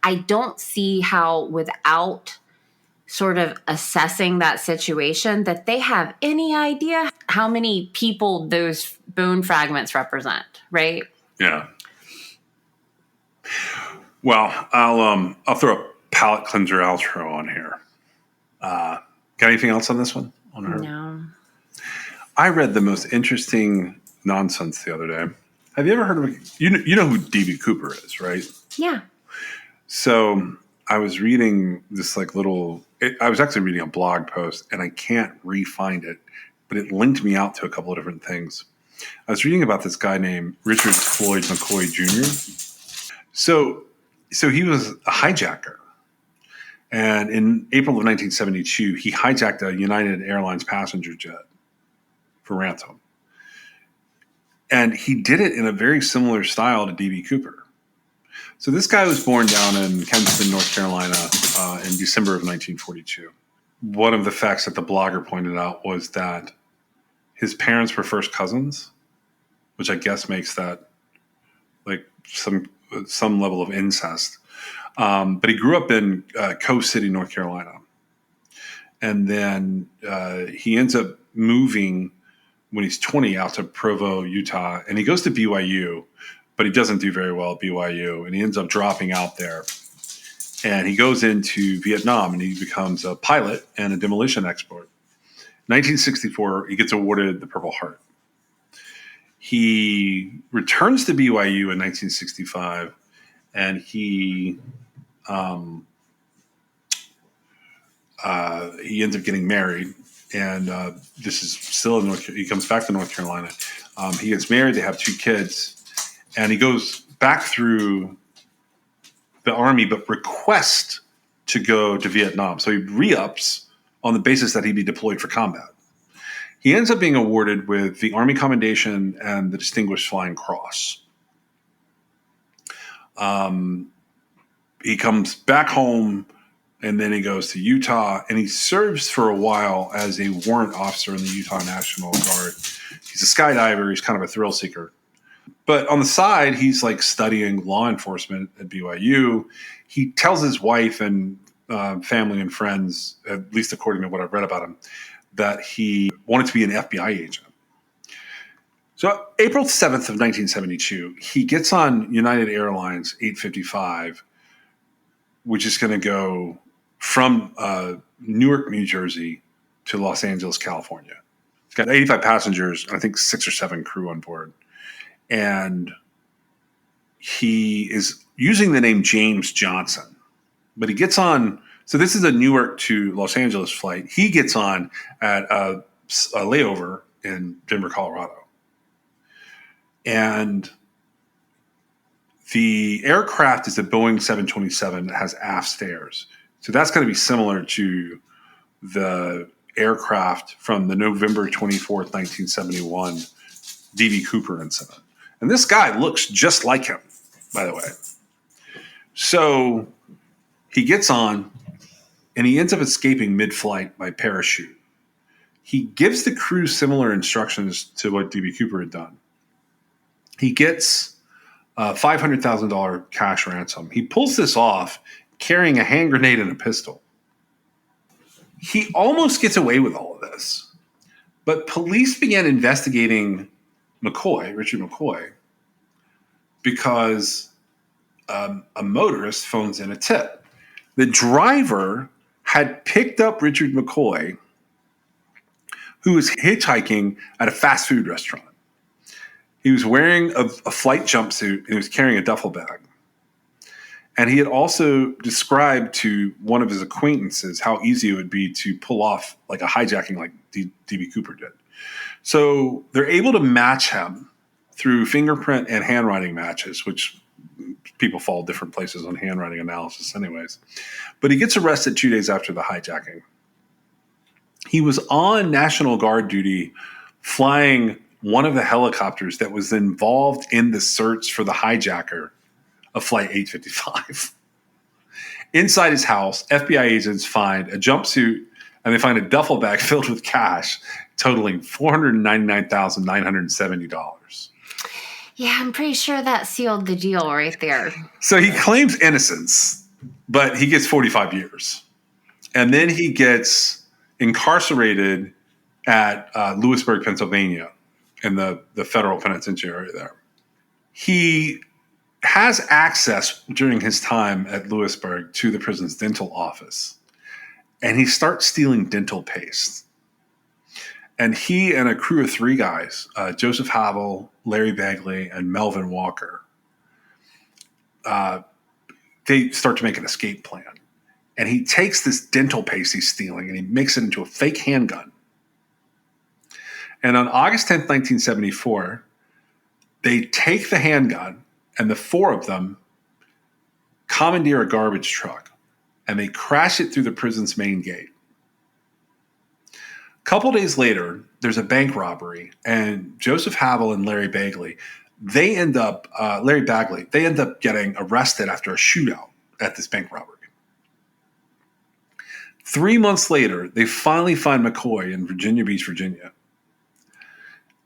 I don't see how, without sort of assessing that situation, that they have any idea how many people those bone fragments represent, right? Yeah. Well, I'll throw a palate cleanser outro on here. Got anything else on this one? On her? No. I read the most interesting nonsense the other day. Have you ever heard of you know who D.B. Cooper is, right? Yeah. So I was reading this I was actually reading a blog post, and I can't re-find it, but it linked me out to a couple of different things. I was reading about this guy named Richard Floyd McCoy Jr. So he was a hijacker. And in April of 1972, he hijacked a United Airlines passenger jet for ransom. And he did it in a very similar style to D.B. Cooper. So this guy was born down in Kensington, North Carolina in December of 1942. One of the facts that the blogger pointed out was that his parents were first cousins, which I guess makes that like some level of incest. But he grew up in Coast City, North Carolina. And then he ends up moving when he's 20 out to Provo, Utah. And he goes to BYU, but he doesn't do very well at BYU. And he ends up dropping out there. And he goes into Vietnam, and he becomes a pilot and a demolition expert. 1964, he gets awarded the Purple Heart. He returns to BYU in 1965, and he ends up getting married. And this is still in he comes back to North Carolina. He gets married. They have 2 kids. And he goes back through the Army, but requests to go to Vietnam. So he re-ups on the basis that he'd be deployed for combat. He ends up being awarded with the Army Commendation and the Distinguished Flying Cross. He comes back home, and then he goes to Utah, and he serves for a while as a warrant officer in the Utah National Guard. He's a skydiver. He's kind of a thrill seeker. But on the side, he's like studying law enforcement at BYU. He tells his wife and family and friends, at least according to what I've read about him, that he wanted to be an FBI agent. So April 7th of 1972, he gets on United Airlines 855, which is going to go from Newark, New Jersey to Los Angeles, California. It's got 85 passengers, and I think 6 or 7 crew on board. And he is using the name James Johnson. But he gets on, so this is a Newark to Los Angeles flight. He gets on at a layover in Denver, Colorado. And the aircraft is a Boeing 727 that has aft stairs. So that's going to be similar to the aircraft from the November 24th, 1971 D.B. Cooper incident. And this guy looks just like him, by the way. So he gets on, and he ends up escaping mid-flight by parachute. He gives the crew similar instructions to what D.B. Cooper had done. He gets a $500,000 cash ransom. He pulls this off carrying a hand grenade and a pistol. He almost gets away with all of this. But police began investigating Richard McCoy, because a motorist phones in a tip. The driver had picked up Richard McCoy, who was hitchhiking at a fast food restaurant. He was wearing a flight jumpsuit, and he was carrying a duffel bag. And he had also described to one of his acquaintances how easy it would be to pull off like a hijacking like D.B. Cooper did. So they're able to match him through fingerprint and handwriting matches, which people fall different places on handwriting analysis anyways. But he gets arrested 2 days after the hijacking. He was on National Guard duty flying one of the helicopters that was involved in the search for the hijacker of Flight 855. Inside his house, FBI agents find a jumpsuit and they find a duffel bag filled with cash totaling $499,970. Yeah, I'm pretty sure that sealed the deal right there. So he claims innocence, but he gets 45 years. And then he gets incarcerated at Lewisburg, Pennsylvania, in the federal penitentiary there. He has access during his time at Lewisburg to the prison's dental office. And he starts stealing dental paste. And he and a crew of 3 guys, Joseph Havel, Larry Bagley, and Melvin Walker, they start to make an escape plan. And he takes this dental paste he's stealing and he makes it into a fake handgun. And on August 10th, 1974, they take the handgun and the 4 of them commandeer a garbage truck and they crash it through the prison's main gate. A couple days later, there's a bank robbery and Joseph Havel and Larry Bagley, they end up getting arrested after a shootout at this bank robbery. 3 months later, they finally find McCoy in Virginia Beach, Virginia.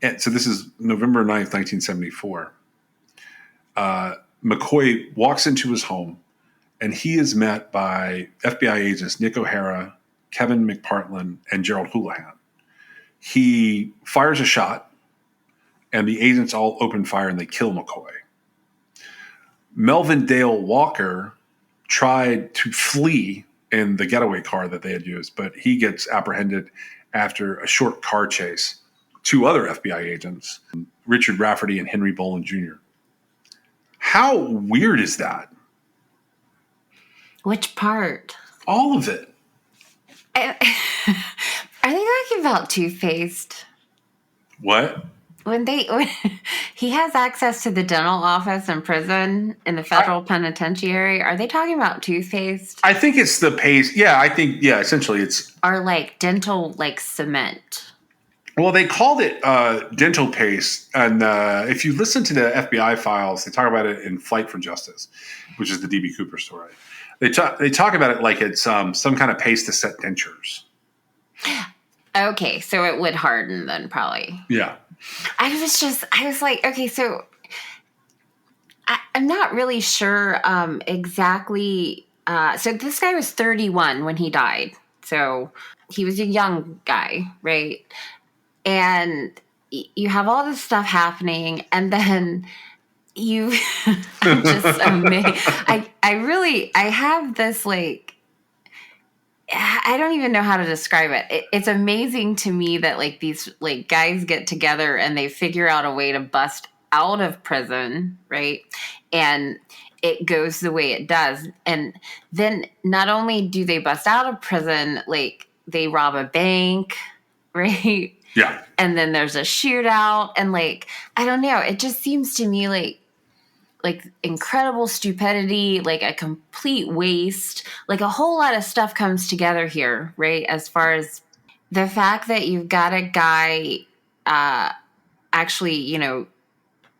And so this is November 9th, 1974. McCoy walks into his home, and he is met by FBI agents Nick O'Hara, Kevin McPartland, and Gerald Houlihan. He fires a shot, and the agents all open fire, and they kill McCoy. Melvin Dale Walker tried to flee in the getaway car that they had used, but he gets apprehended after a short car chase. 2 other FBI agents, Richard Rafferty and Henry Boland Jr. How weird is that? Which part? All of it. Are they talking about toothpaste? What? When he has access to the dental office in prison in the federal penitentiary, are they talking about toothpaste? I think it's the paste. Yeah, essentially it's... Or like dental, like cement. Well, they called it dental paste. And if you listen to the FBI files, they talk about it in Flight for Justice, which is the D.B. Cooper story. They talk about it like it's some kind of paste to set dentures. Okay, so it would harden then probably. Yeah. I was like, okay, so I'm not really sure exactly. So this guy was 31 when he died. So he was a young guy, right? And you have all this stuff happening, and then you I'm just amazed. I have this like, I don't even know how to describe it. It's amazing to me that like these like guys get together and they figure out a way to bust out of prison, right? And it goes the way it does. And then not only do they bust out of prison, like they rob a bank, right? Yeah. And then there's a shootout and like, I don't know. It just seems to me like incredible stupidity, like a complete waste, like a whole lot of stuff comes together here, right? As far as the fact that you've got a guy actually, you know,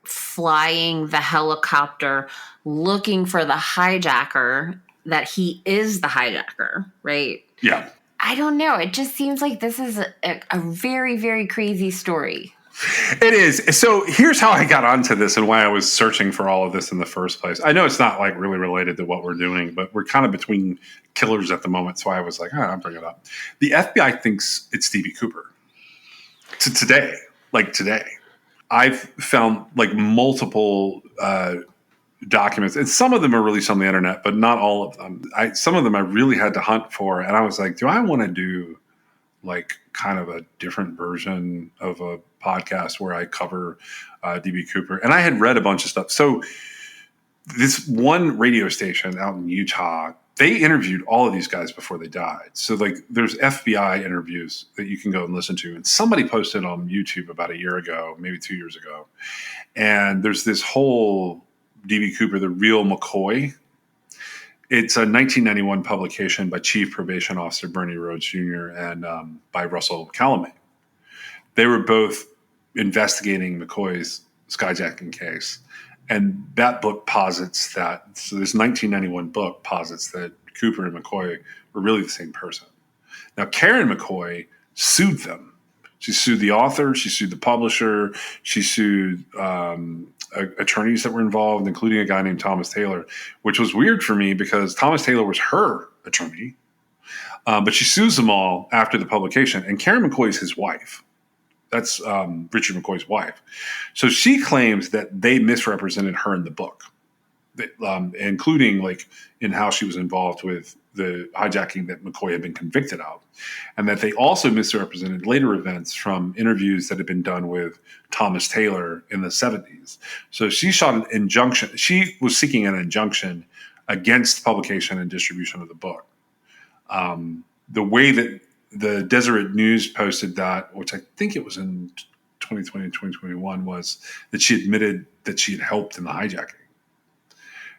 flying the helicopter looking for the hijacker, that he is the hijacker, right? Yeah. I don't know. It just seems like this is a very, very crazy story. It is. So here's how I got onto this and why I was searching for all of this in the first place. I know it's not like really related to what we're doing, but we're kind of between killers at the moment. So I was like, I'll bring it up. The FBI thinks it's D.B. Cooper. Today. I've found like multiple documents, and some of them are released on the internet, but not all of them. Some of them I really had to hunt for, and I was like, do I want to do like kind of a different version of a podcast where I cover D.B. Cooper? And I had read a bunch of stuff. So this one radio station out in Utah, they interviewed all of these guys before they died. So like there's FBI interviews that you can go and listen to. And somebody posted on YouTube about a year ago, maybe 2 years ago. And there's this whole D.B. Cooper, The Real McCoy. It's a 1991 publication by Chief Probation Officer Bernie Rhodes Jr. and by Russell Calamay. They were both investigating McCoy's skyjacking case. And that book posits that, so this 1991 book posits that Cooper and McCoy were really the same person. Now, Karen McCoy sued them. She sued the author, she sued the publisher, she sued attorneys that were involved, including a guy named Thomas Taylor, which was weird for me because Thomas Taylor was her attorney. But she sues them all after the publication. And Karen McCoy is his wife. That's Richard McCoy's wife. So she claims that they misrepresented her in the book, including like in how she was involved with the hijacking that McCoy had been convicted of, and that they also misrepresented later events from interviews that had been done with Thomas Taylor in the 70s. So she sought an injunction. She was seeking an injunction against publication and distribution of the book. The way that the Deseret News posted that, which I think it was in 2020, 2021, was that she admitted that she had helped in the hijacking.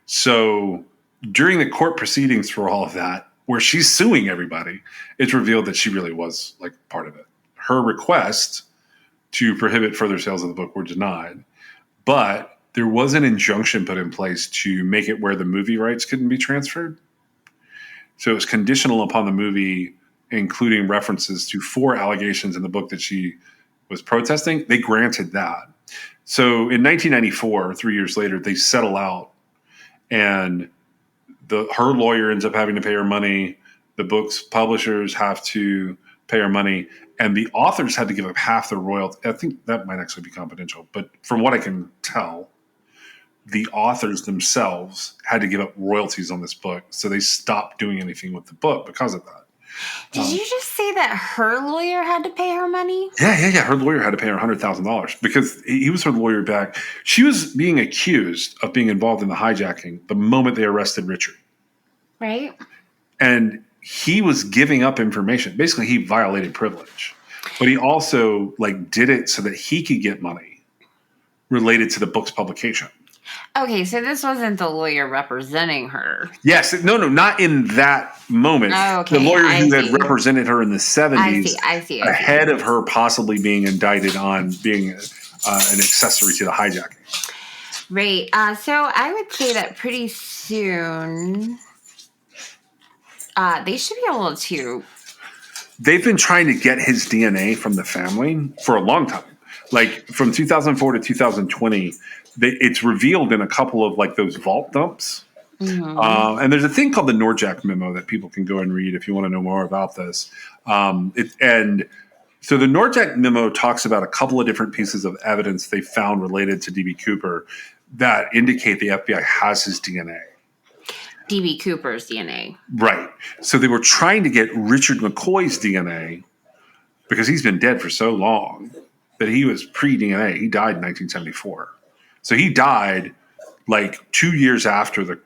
So during the court proceedings for all of that, where she's suing everybody, it's revealed that she really was like part of it. Her request to prohibit further sales of the book were denied, but there was an injunction put in place to make it where the movie rights couldn't be transferred. So it was conditional upon the movie including references to 4 allegations in the book that she was protesting. They granted that. So in 1994, 3 years later, they settle out, and her lawyer ends up having to pay her money. The book's publishers have to pay her money, and the authors had to give up half their royalty. I think that might actually be confidential, but from what I can tell, the authors themselves had to give up royalties on this book, so they stopped doing anything with the book because of that. Did you just say that her lawyer had to pay her money? Yeah. Her lawyer had to pay her $100,000 because he was her lawyer back. She was being accused of being involved in the hijacking the moment they arrested Richard. Right. And he was giving up information. Basically, he violated privilege. But he also did it so that he could get money related to the book's publication. Okay, so this wasn't the lawyer representing her. Yes. No, not in that moment. Oh, okay. The lawyer who had represented her in the 70s, I see. ahead of her possibly being indicted on being an accessory to the hijacking. Right. So I would say that pretty soon they should be able to. They've been trying to get his DNA from the family for a long time. Like from 2004 to 2020, it's revealed in a couple of those vault dumps. Mm-hmm. And there's a thing called the Norjack memo that people can go and read if you want to know more about this. And so the Norjack memo talks about a couple of different pieces of evidence they found related to D.B. Cooper that indicate the FBI has his DNA. D.B. Cooper's DNA. Right. So they were trying to get Richard McCoy's DNA because he's been dead for so long that he was pre-DNA. He died in 1974. So he died 2 years after the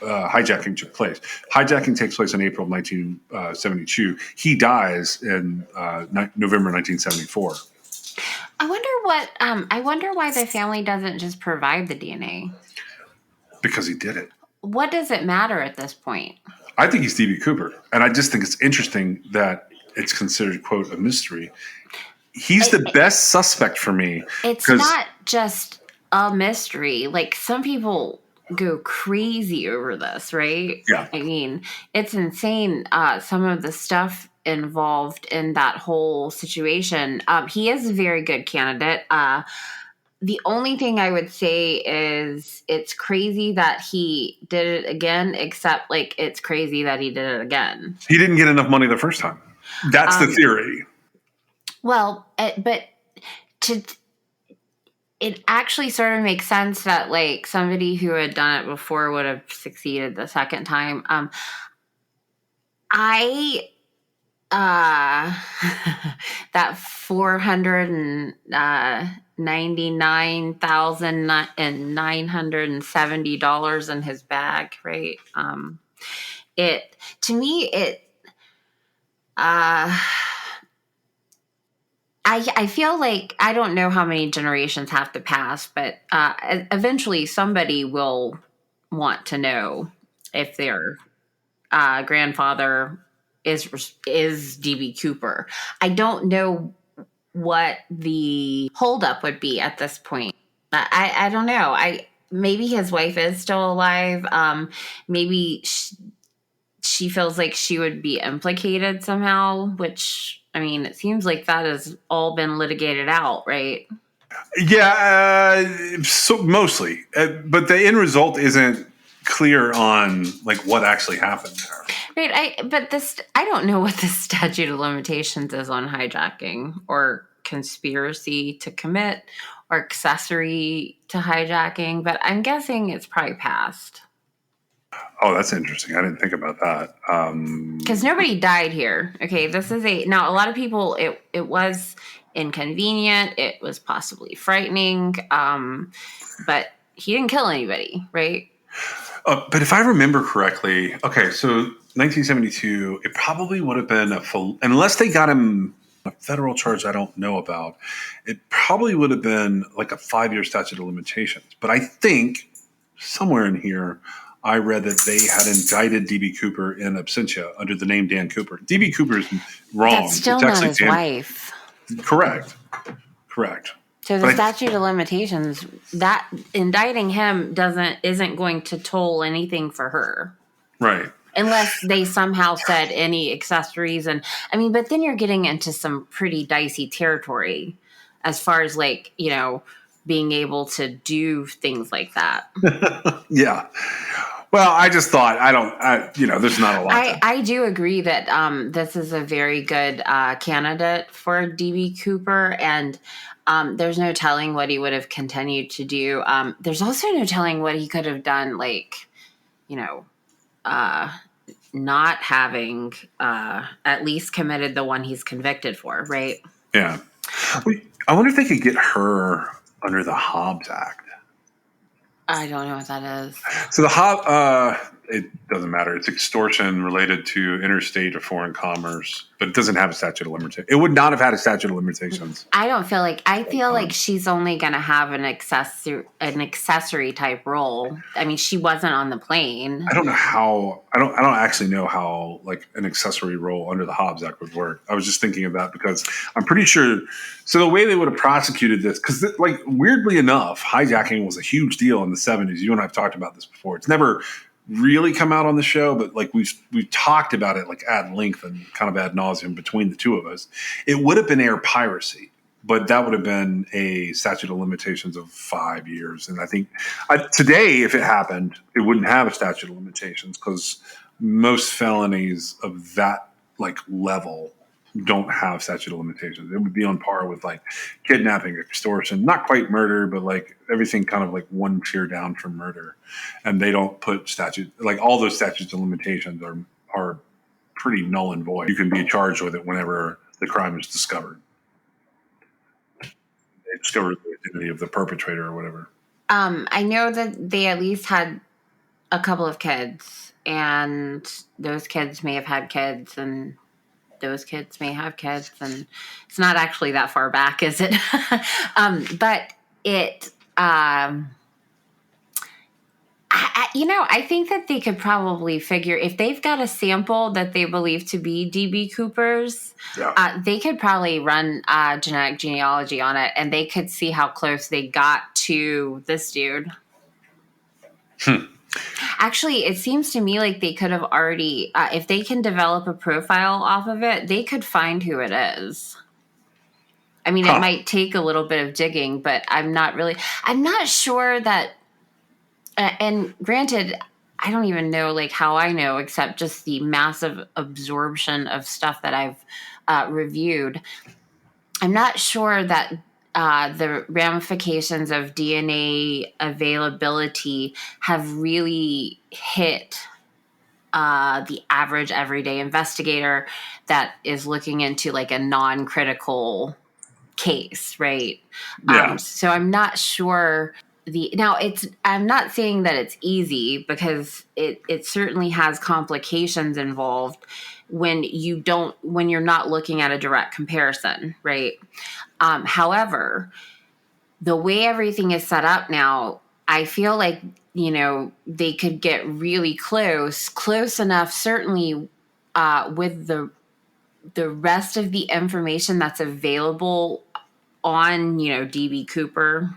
hijacking took place. Hijacking takes place in April of 1972. He dies in November 1974. I wonder why the family doesn't just provide the DNA. Because he did it. What does it matter at this point? I think he's D.B. Cooper, and I just think it's interesting that it's considered, quote, a mystery. He's the best suspect for me. It's not just a mystery. Some people go crazy over this, right? Yeah. I mean, it's insane. Some of the stuff involved in that whole situation. He is a very good candidate. The only thing I would say is it's crazy that he did it again, except it's crazy that he did it again. He didn't get enough money the first time. That's the theory. Well, it actually sort of makes sense that somebody who had done it before would have succeeded the second time. That $499,970 in his bag, right? I feel like I don't know how many generations have to pass, but eventually somebody will want to know if their grandfather is D.B. Cooper. I don't know what the holdup would be at this point. I don't know. Maybe his wife is still alive. Maybe she feels like she would be implicated somehow, which, I mean, it seems like that has all been litigated out, right? Yeah, so mostly. But the end result isn't clear on like what actually happened there. Right. I don't know what the statute of limitations is on hijacking or conspiracy to commit or accessory to hijacking, but I'm guessing it's probably passed. Oh, that's interesting. I didn't think about that. Because nobody died here. Okay, now a lot of people. It was inconvenient. It was possibly frightening. But he didn't kill anybody, right? But if I remember correctly, okay, so 1972, it probably would have been unless they got him a federal charge I don't know about, it probably would have been like a 5-year statute of limitations. But I think somewhere in here, I read that they had indicted D.B. Cooper in absentia under the name Dan Cooper. D.B. Cooper is wrong. That's still not his wife. Correct. So the statute of limitations, that indicting him isn't going to toll anything for her. Right. Unless they somehow said any accessories. And I mean, but then you're getting into some pretty dicey territory as far as like, being able to do things like that. Yeah. Well, I just thought there's not a lot. I do agree that this is a very good candidate for D.B. Cooper, and there's no telling what he would have continued to do. There's also no telling what he could have done, like, not having at least committed the one he's convicted for, right? Yeah. I wonder if they could get her under the Hobbs Act. I don't know what that is. So the it doesn't matter. It's extortion related to interstate or foreign commerce, but it doesn't have a statute of limitations. It would not have had a statute of limitations. I feel like she's only going to have an accessory type role. I mean, she wasn't on the plane. I don't know how. I don't actually know how like an accessory role under the Hobbs Act would work. I was just thinking of that because I'm pretty sure. So the way they would have prosecuted this, because like weirdly enough, hijacking was a huge deal in the 70s. You and I have talked about this before. It's never really come out on the show, but like we've talked about it like ad length and kind of ad nauseum between the two of us. It would have been air piracy, but that would have been a statute of limitations of 5 years. And I think today, if it happened, it wouldn't have a statute of limitations because most felonies of that like level don't have statute of limitations. It would be on par with like kidnapping, extortion, not quite murder, but like everything kind of like one tier down from murder. And they don't put like all those statutes of limitations are pretty null and void. You can be charged with it whenever the crime is discovered. They discover the identity of the perpetrator or whatever. I know that they at least had a couple of kids, and those kids may have had kids, and those kids may have kids, and it's not actually that far back, is it? But it, I think that they could probably figure if they've got a sample that they believe to be D.B. Cooper's, they could probably run genetic genealogy on it, and they could see how close they got to this dude. Actually, it seems to me like they could have already, if they can develop a profile off of it, they could find who it is. I mean, it might take a little bit of digging, but I'm not sure that, and granted, I don't even know like how I know, except just the massive absorption of stuff that I've reviewed. I'm not sure that the ramifications of DNA availability have really hit the average everyday investigator that is looking into like a non-critical case, right? Yeah. So I'm not sure I'm not saying that it's easy because it certainly has complications involved when you're not looking at a direct comparison, right? However, the way everything is set up now, I feel like, they could get really close enough, certainly with the rest of the information that's available on, DB Cooper,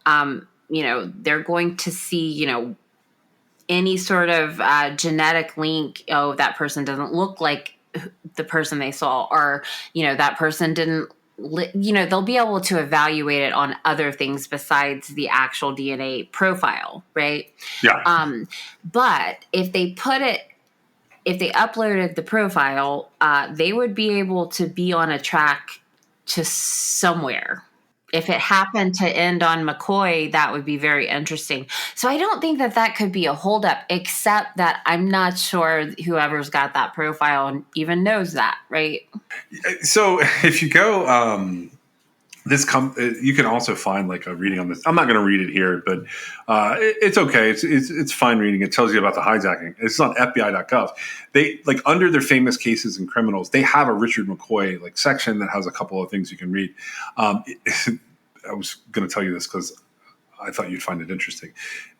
they're going to see, any sort of genetic link. Oh, that person doesn't look like the person they saw, or, that person didn't, they'll be able to evaluate it on other things besides the actual DNA profile, right? Yeah. But if they uploaded the profile, they would be able to be on a track to somewhere. If it happened to end on McCoy, that would be very interesting. So I don't think that could be a holdup, except that I'm not sure whoever's got that profile even knows that, right? So if you go, you can also find like a reading on this. I'm not going to read it here, but it's okay. It's fine reading. It tells you about the hijacking. It's on FBI.gov. They like under their famous cases and criminals, they have a Richard McCoy like section that has a couple of things you can read. I was going to tell you this because I thought you'd find it interesting.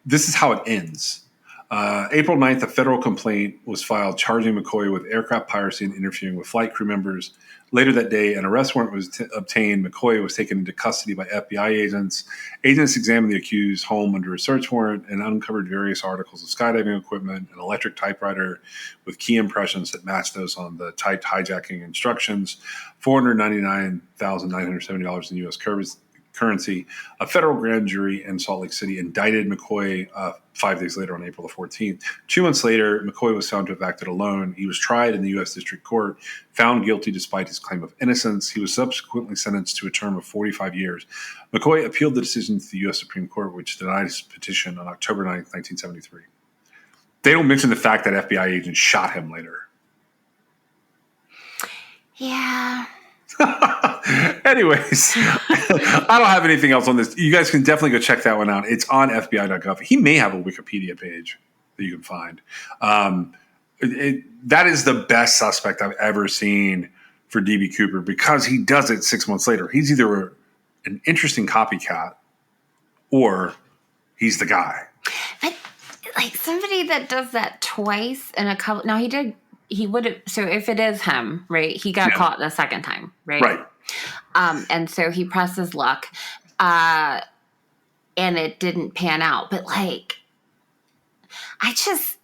This is how it ends. April 9th, a federal complaint was filed charging McCoy with aircraft piracy and interfering with flight crew members. Later that day, an arrest warrant was obtained. McCoy was taken into custody by FBI agents. Agents examined the accused's home under a search warrant and uncovered various articles of skydiving equipment, an electric typewriter with key impressions that matched those on the typed hijacking instructions, $499,970 in U.S. currency. A federal grand jury in Salt Lake City indicted McCoy 5 days later on April the 14th. 2 months later, McCoy was found to have acted alone. He was tried in the U.S. District Court, found guilty despite his claim of innocence. He was subsequently sentenced to a term of 45 years. McCoy appealed the decision to the U.S. Supreme Court, which denied his petition on October 9th, 1973. They don't mention the fact that FBI agents shot him later. Yeah. Anyways, I don't have anything else on this. You guys can definitely go check that one out. It's on FBI.gov. He may have a Wikipedia page that you can find. That is the best suspect I've ever seen for DB Cooper because he does it 6 months later. He's either an interesting copycat or he's the guy. But like somebody that does that twice in a couple. Now he would have. So if it is him, right? He got caught the second time, right? Right. And so he pressed his luck, and it didn't pan out. But like, I just,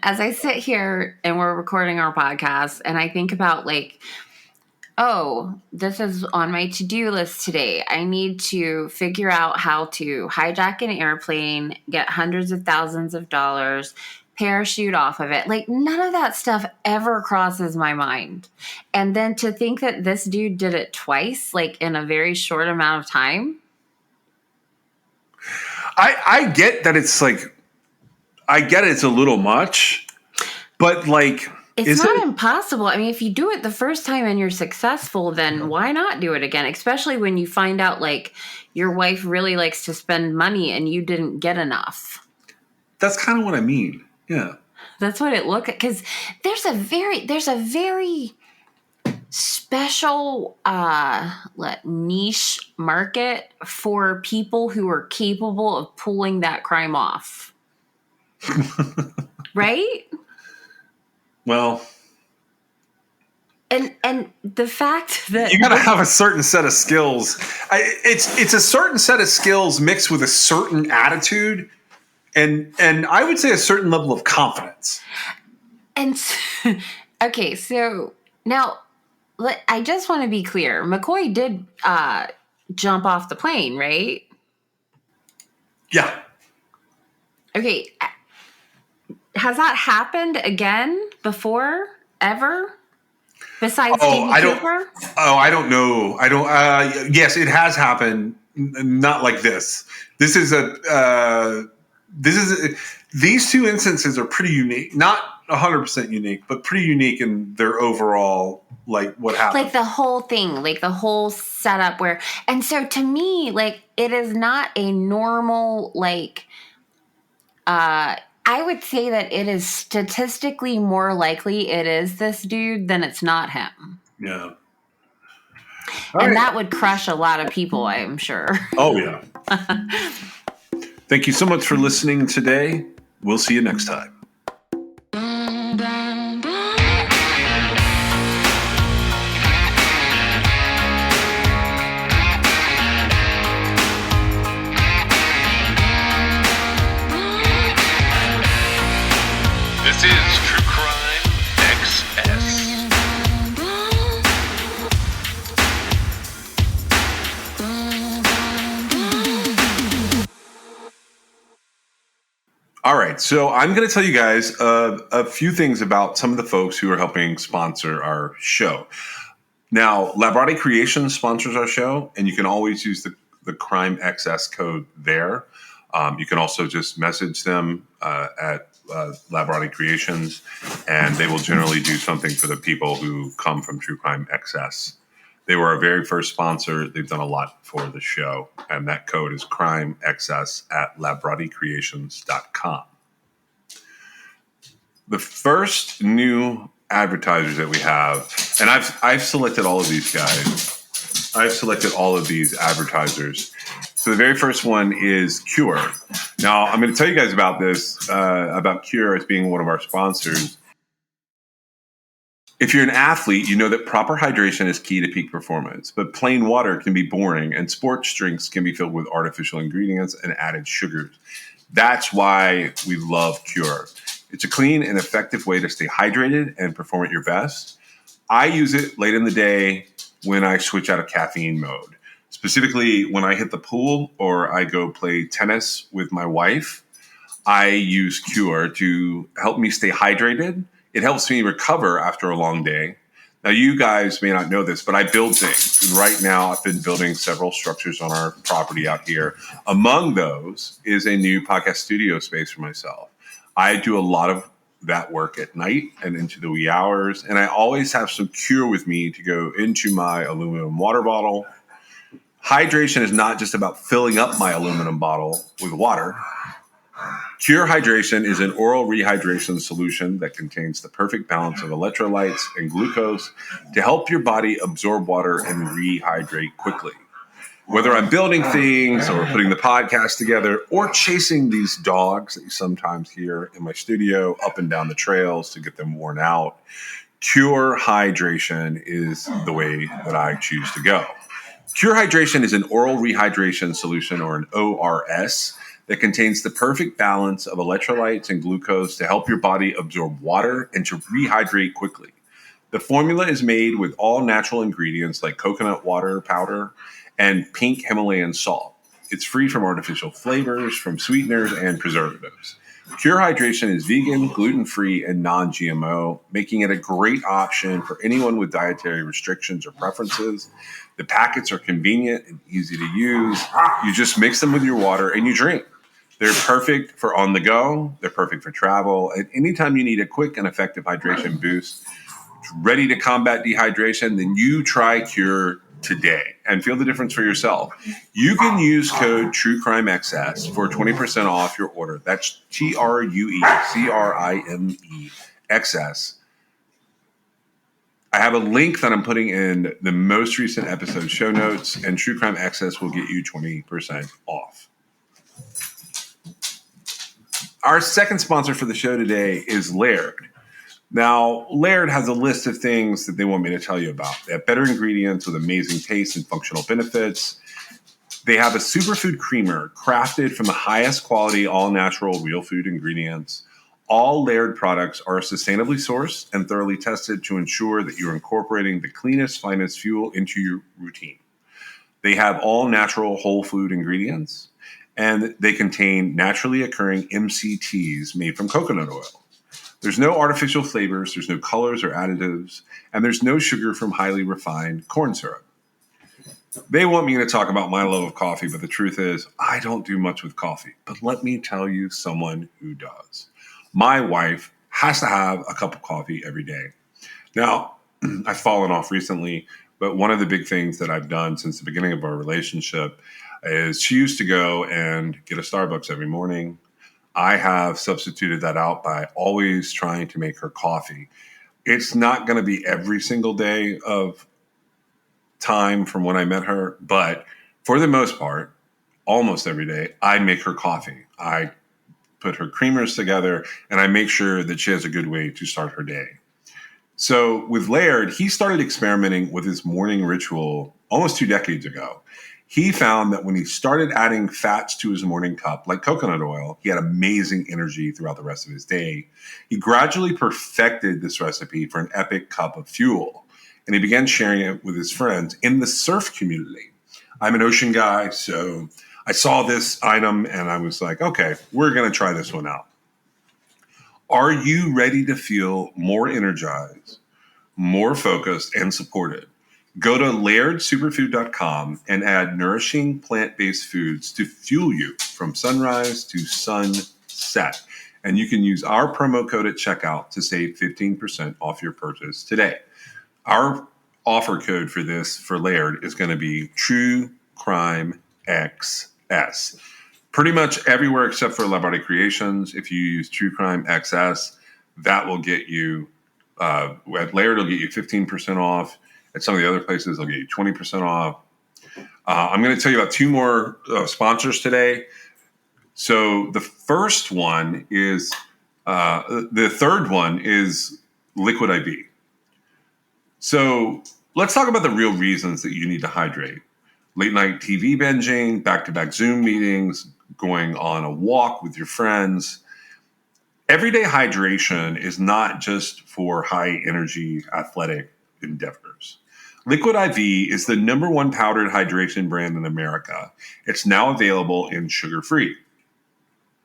as I sit here and we're recording our podcast, and I think about like, oh, this is on my to-do list today. I need to figure out how to hijack an airplane, get hundreds of thousands of dollars, parachute off of it. Like none of that stuff ever crosses my mind. And then to think that this dude did it twice, like in a very short amount of time. I get that it's like, I get it's a little much, but like, it's not impossible. I mean, if you do it the first time and you're successful, then why not do it again? Especially when you find out like your wife really likes to spend money and you didn't get enough. That's kind of what I mean. Yeah. That's what it looked like. Because there's a very special niche market for people who are capable of pulling that crime off. Right? Well, and the fact that you got to have a certain set of skills. It's a certain set of skills mixed with a certain attitude. And I would say a certain level of confidence. And okay, so now I just want to be clear. McCoy did jump off the plane, right? Yeah. Okay. Has that happened again before ever? Besides DB Cooper? I don't know. I don't. Yes, it has happened. Not like this. These two instances are pretty unique. Not 100% unique, but pretty unique in their overall, like what happened. Like the whole thing, like the whole setup where, and so to me, like it is not a normal, like, I would say that it is statistically more likely it is this dude than it's not him. Yeah. And that would crush a lot of people, I'm sure. Oh, yeah. Thank you so much for listening today. We'll see you next time. This is True Crime XS. All right, so I'm going to tell you guys a few things about some of the folks who are helping sponsor our show. Now, Labrati Creations sponsors our show, and you can always use the Crime XS code there. You can also just message them at Labrati Creations, and they will generally do something for the people who come from True Crime XS. They were our very first sponsor. They've done a lot for the show, and that code is CrimeXS at LabratiCreations.com. The first new advertisers that we have, and I've selected all of these guys. I've selected all of these advertisers. So the very first one is Cure. Now, I'm going to tell you guys about this, about Cure as being one of our sponsors. If you're an athlete, you know that proper hydration is key to peak performance, but plain water can be boring and sports drinks can be filled with artificial ingredients and added sugars. That's why we love Cure. It's a clean and effective way to stay hydrated and perform at your best. I use it late in the day when I switch out of caffeine mode. Specifically, when I hit the pool or I go play tennis with my wife, I use Cure to help me stay hydrated. It helps me recover after a long day. Now, you guys may not know this, but I build things. And right now, I've been building several structures on our property out here. Among those is a new podcast studio space for myself. I do a lot of that work at night and into the wee hours, and I always have some Cure with me to go into my aluminum water bottle. Hydration is not just about filling up my aluminum bottle with water. Cure Hydration is an oral rehydration solution that contains the perfect balance of electrolytes and glucose to help your body absorb water and rehydrate quickly. Whether I'm building things or putting the podcast together or chasing these dogs that you sometimes hear in my studio up and down the trails to get them worn out, Cure Hydration is the way that I choose to go. Cure Hydration is an oral rehydration solution, or an ORS, that contains the perfect balance of electrolytes and glucose to help your body absorb water and to rehydrate quickly. The formula is made with all natural ingredients like coconut water powder and pink Himalayan salt. It's free from artificial flavors, from sweeteners, and preservatives. Cure Hydration is vegan, gluten-free, and non-GMO, making it a great option for anyone with dietary restrictions or preferences. The packets are convenient and easy to use. You just mix them with your water and you drink. They're perfect for on the go. They're perfect for travel. And anytime you need a quick and effective hydration boost, ready to combat dehydration, then you try Cure today and feel the difference for yourself. You can use code TrueCrimeXS for 20% off your order. That's TrueCrimeXS. I have a link that I'm putting in the most recent episode show notes, and True Crime XS will get you 20% off. Our second sponsor for the show today is Laird. Now, Laird has a list of things that they want me to tell you about. They have better ingredients with amazing taste and functional benefits. They have a superfood creamer crafted from the highest quality, all-natural, real food ingredients. All Laird products are sustainably sourced and thoroughly tested to ensure that you're incorporating the cleanest, finest fuel into your routine. They have all natural whole food ingredients, and they contain naturally occurring MCTs made from coconut oil. There's no artificial flavors, there's no colors or additives, and there's no sugar from highly refined corn syrup. They want me to talk about my love of coffee, but the truth is, I don't do much with coffee. But let me tell you someone who does. My wife has to have a cup of coffee every day. Now, I've fallen off recently, but one of the big things that I've done since the beginning of our relationship is she used to go and get a Starbucks every morning. I have substituted that out by always trying to make her coffee. It's not going to be every single day of time from when I met her, but for the most part, almost every day, I make her coffee. I put her creamers together, and I make sure that she has a good way to start her day. So with Laird, he started experimenting with his morning ritual almost 2 decades ago. He found that when he started adding fats to his morning cup, like coconut oil, he had amazing energy throughout the rest of his day. He gradually perfected this recipe for an epic cup of fuel, and he began sharing it with his friends in the surf community. I'm an ocean guy, so I saw this item and I was like, okay, we're going to try this one out. Are you ready to feel more energized, more focused, and supported? Go to lairdsuperfood.com and add nourishing plant-based foods to fuel you from sunrise to sunset. And you can use our promo code at checkout to save 15% off your purchase today. Our offer code for this for Laird is going to be True Crime XS. Pretty much everywhere except for Labarte Creations. If you use True Crime XS, that will get you, at Laird, it'll get you 15% off. At some of the other places, they'll get you 20% off. I'm going to tell you about two more sponsors today. So the first one is, the third one is Liquid IV. So let's talk about the real reasons that you need to hydrate. Late night TV binging, back-to-back Zoom meetings, going on a walk with your friends. Everyday hydration is not just for high-energy athletic endeavors. Liquid IV is the number one powdered hydration brand in America. It's now available in sugar-free.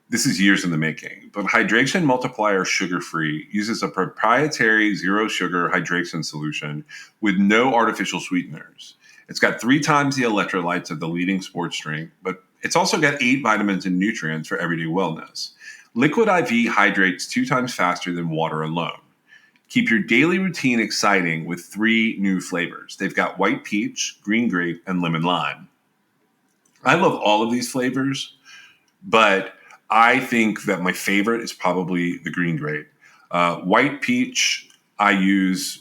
This is years in the making, but Hydration Multiplier Sugar-Free uses a proprietary zero-sugar hydration solution with no artificial sweeteners. It's got 3 times the electrolytes of the leading sports drink, but it's also got 8 vitamins and nutrients for everyday wellness. Liquid IV hydrates 2 times faster than water alone. Keep your daily routine exciting with 3 new flavors. They've got white peach, green grape, and lemon lime. I love all of these flavors, but I think that my favorite is probably the green grape. White peach I use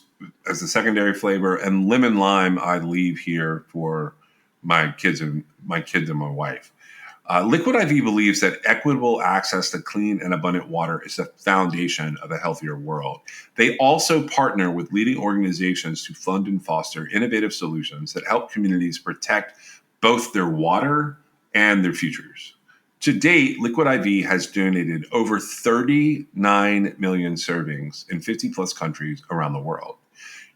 as a secondary flavor, and lemon lime I leave here for my kids and my wife. Liquid IV believes that equitable access to clean and abundant water is the foundation of a healthier world. They also partner with leading organizations to fund and foster innovative solutions that help communities protect both their water and their futures. To date, Liquid IV has donated over 39 million servings in 50 plus countries around the world.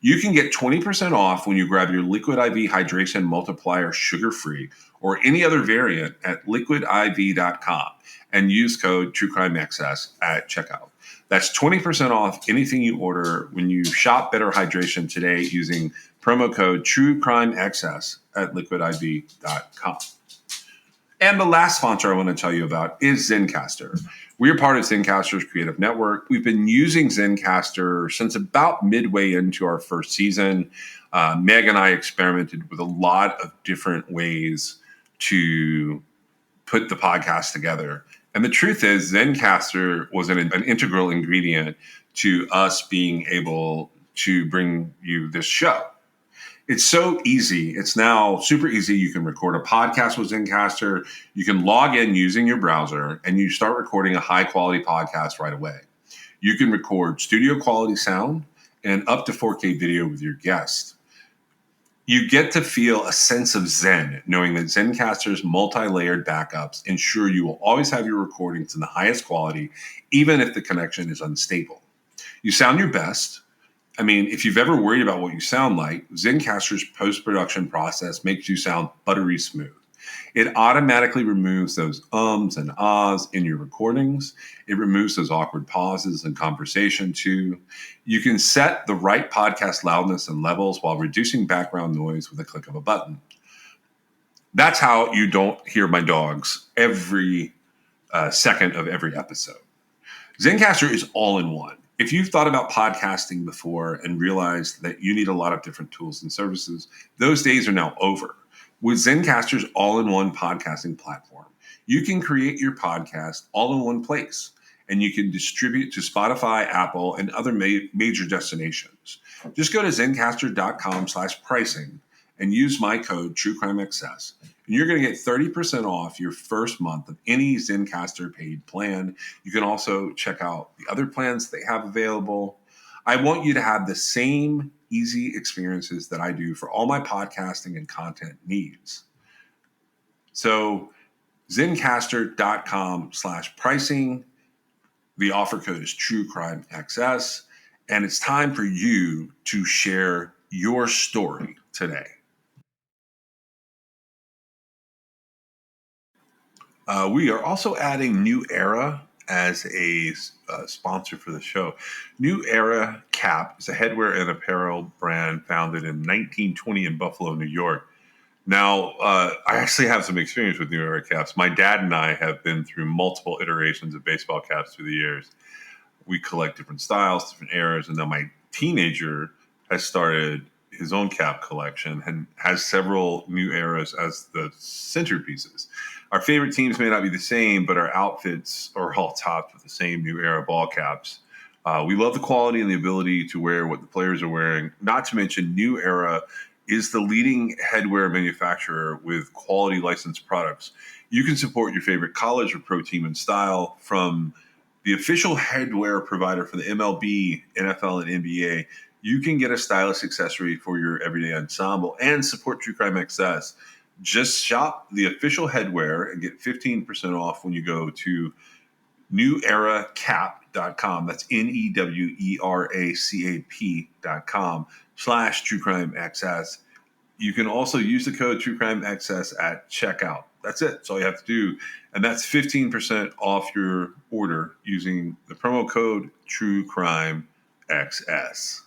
You can get 20% off when you grab your Liquid IV Hydration Multiplier sugar-free or any other variant at liquidiv.com and use code TrueCrimeXS at checkout. That's 20% off anything you order when you shop Better Hydration today using promo code TrueCrimeXS at liquidiv.com. And the last sponsor I want to tell you about is Zencastr. We are part of Zencastr's creative network. We've been using Zencastr since about midway into our first season. Meg and I experimented with a lot of different ways to put the podcast together. And the truth is, Zencastr was an integral ingredient to us being able to bring you this show. It's so easy. It's now super easy. You can record a podcast with Zencastr. You can log in using your browser and you start recording a high quality podcast right away. You can record studio quality sound and up to 4K video with your guest. You get to feel a sense of zen knowing that Zencastr's multi-layered backups ensure you will always have your recordings in the highest quality, even if the connection is unstable. You sound your best. I mean, if you've ever worried about what you sound like, Zencastr's post-production process makes you sound buttery smooth. It automatically removes those ums and ahs in your recordings. It removes those awkward pauses in conversation too. You can set the right podcast loudness and levels while reducing background noise with a click of a button. That's how you don't hear my dogs every second of every episode. Zencastr is all in one. If you've thought about podcasting before and realized that you need a lot of different tools and services, those days are now over. With Zencastr's all-in-one podcasting platform, you can create your podcast all in one place, and you can distribute to Spotify, Apple, and other major destinations. Just go to zencastr.com/pricing and use my code TrueCrimeXS, and you're going to get 30% off your first month of any Zencastr paid plan. You can also check out the other plans they have available. I want you to have the same easy experiences that I do for all my podcasting and content needs. So Zencastr.com/pricing. The offer code is TrueCrimeXS, and it's time for you to share your story today. We are also adding New Era as a sponsor for the show. New Era Cap is a headwear and apparel brand founded in 1920 in Buffalo, New York. Now, I actually have some experience with New Era caps. My dad and I have been through multiple iterations of baseball caps through the years. We collect different styles, different eras, and now my teenager has started his own cap collection and has several New Eras as the centerpieces. Our favorite teams may not be the same, but our outfits are all topped with the same New Era ball caps. We love the quality and the ability to wear what the players are wearing. Not to mention, New Era is the leading headwear manufacturer with quality licensed products. You can support your favorite college or pro team in style from the official headwear provider for the MLB, NFL, and NBA. You can get a stylish accessory for your everyday ensemble and support True Crime XS. Just shop the official headwear and get 15% off when you go to neweracap.com. That's neweracap.com/TrueCrimeXS. You can also use the code TrueCrimeXS at checkout. That's it. That's all you have to do. And that's 15% off your order using the promo code TrueCrimeXS.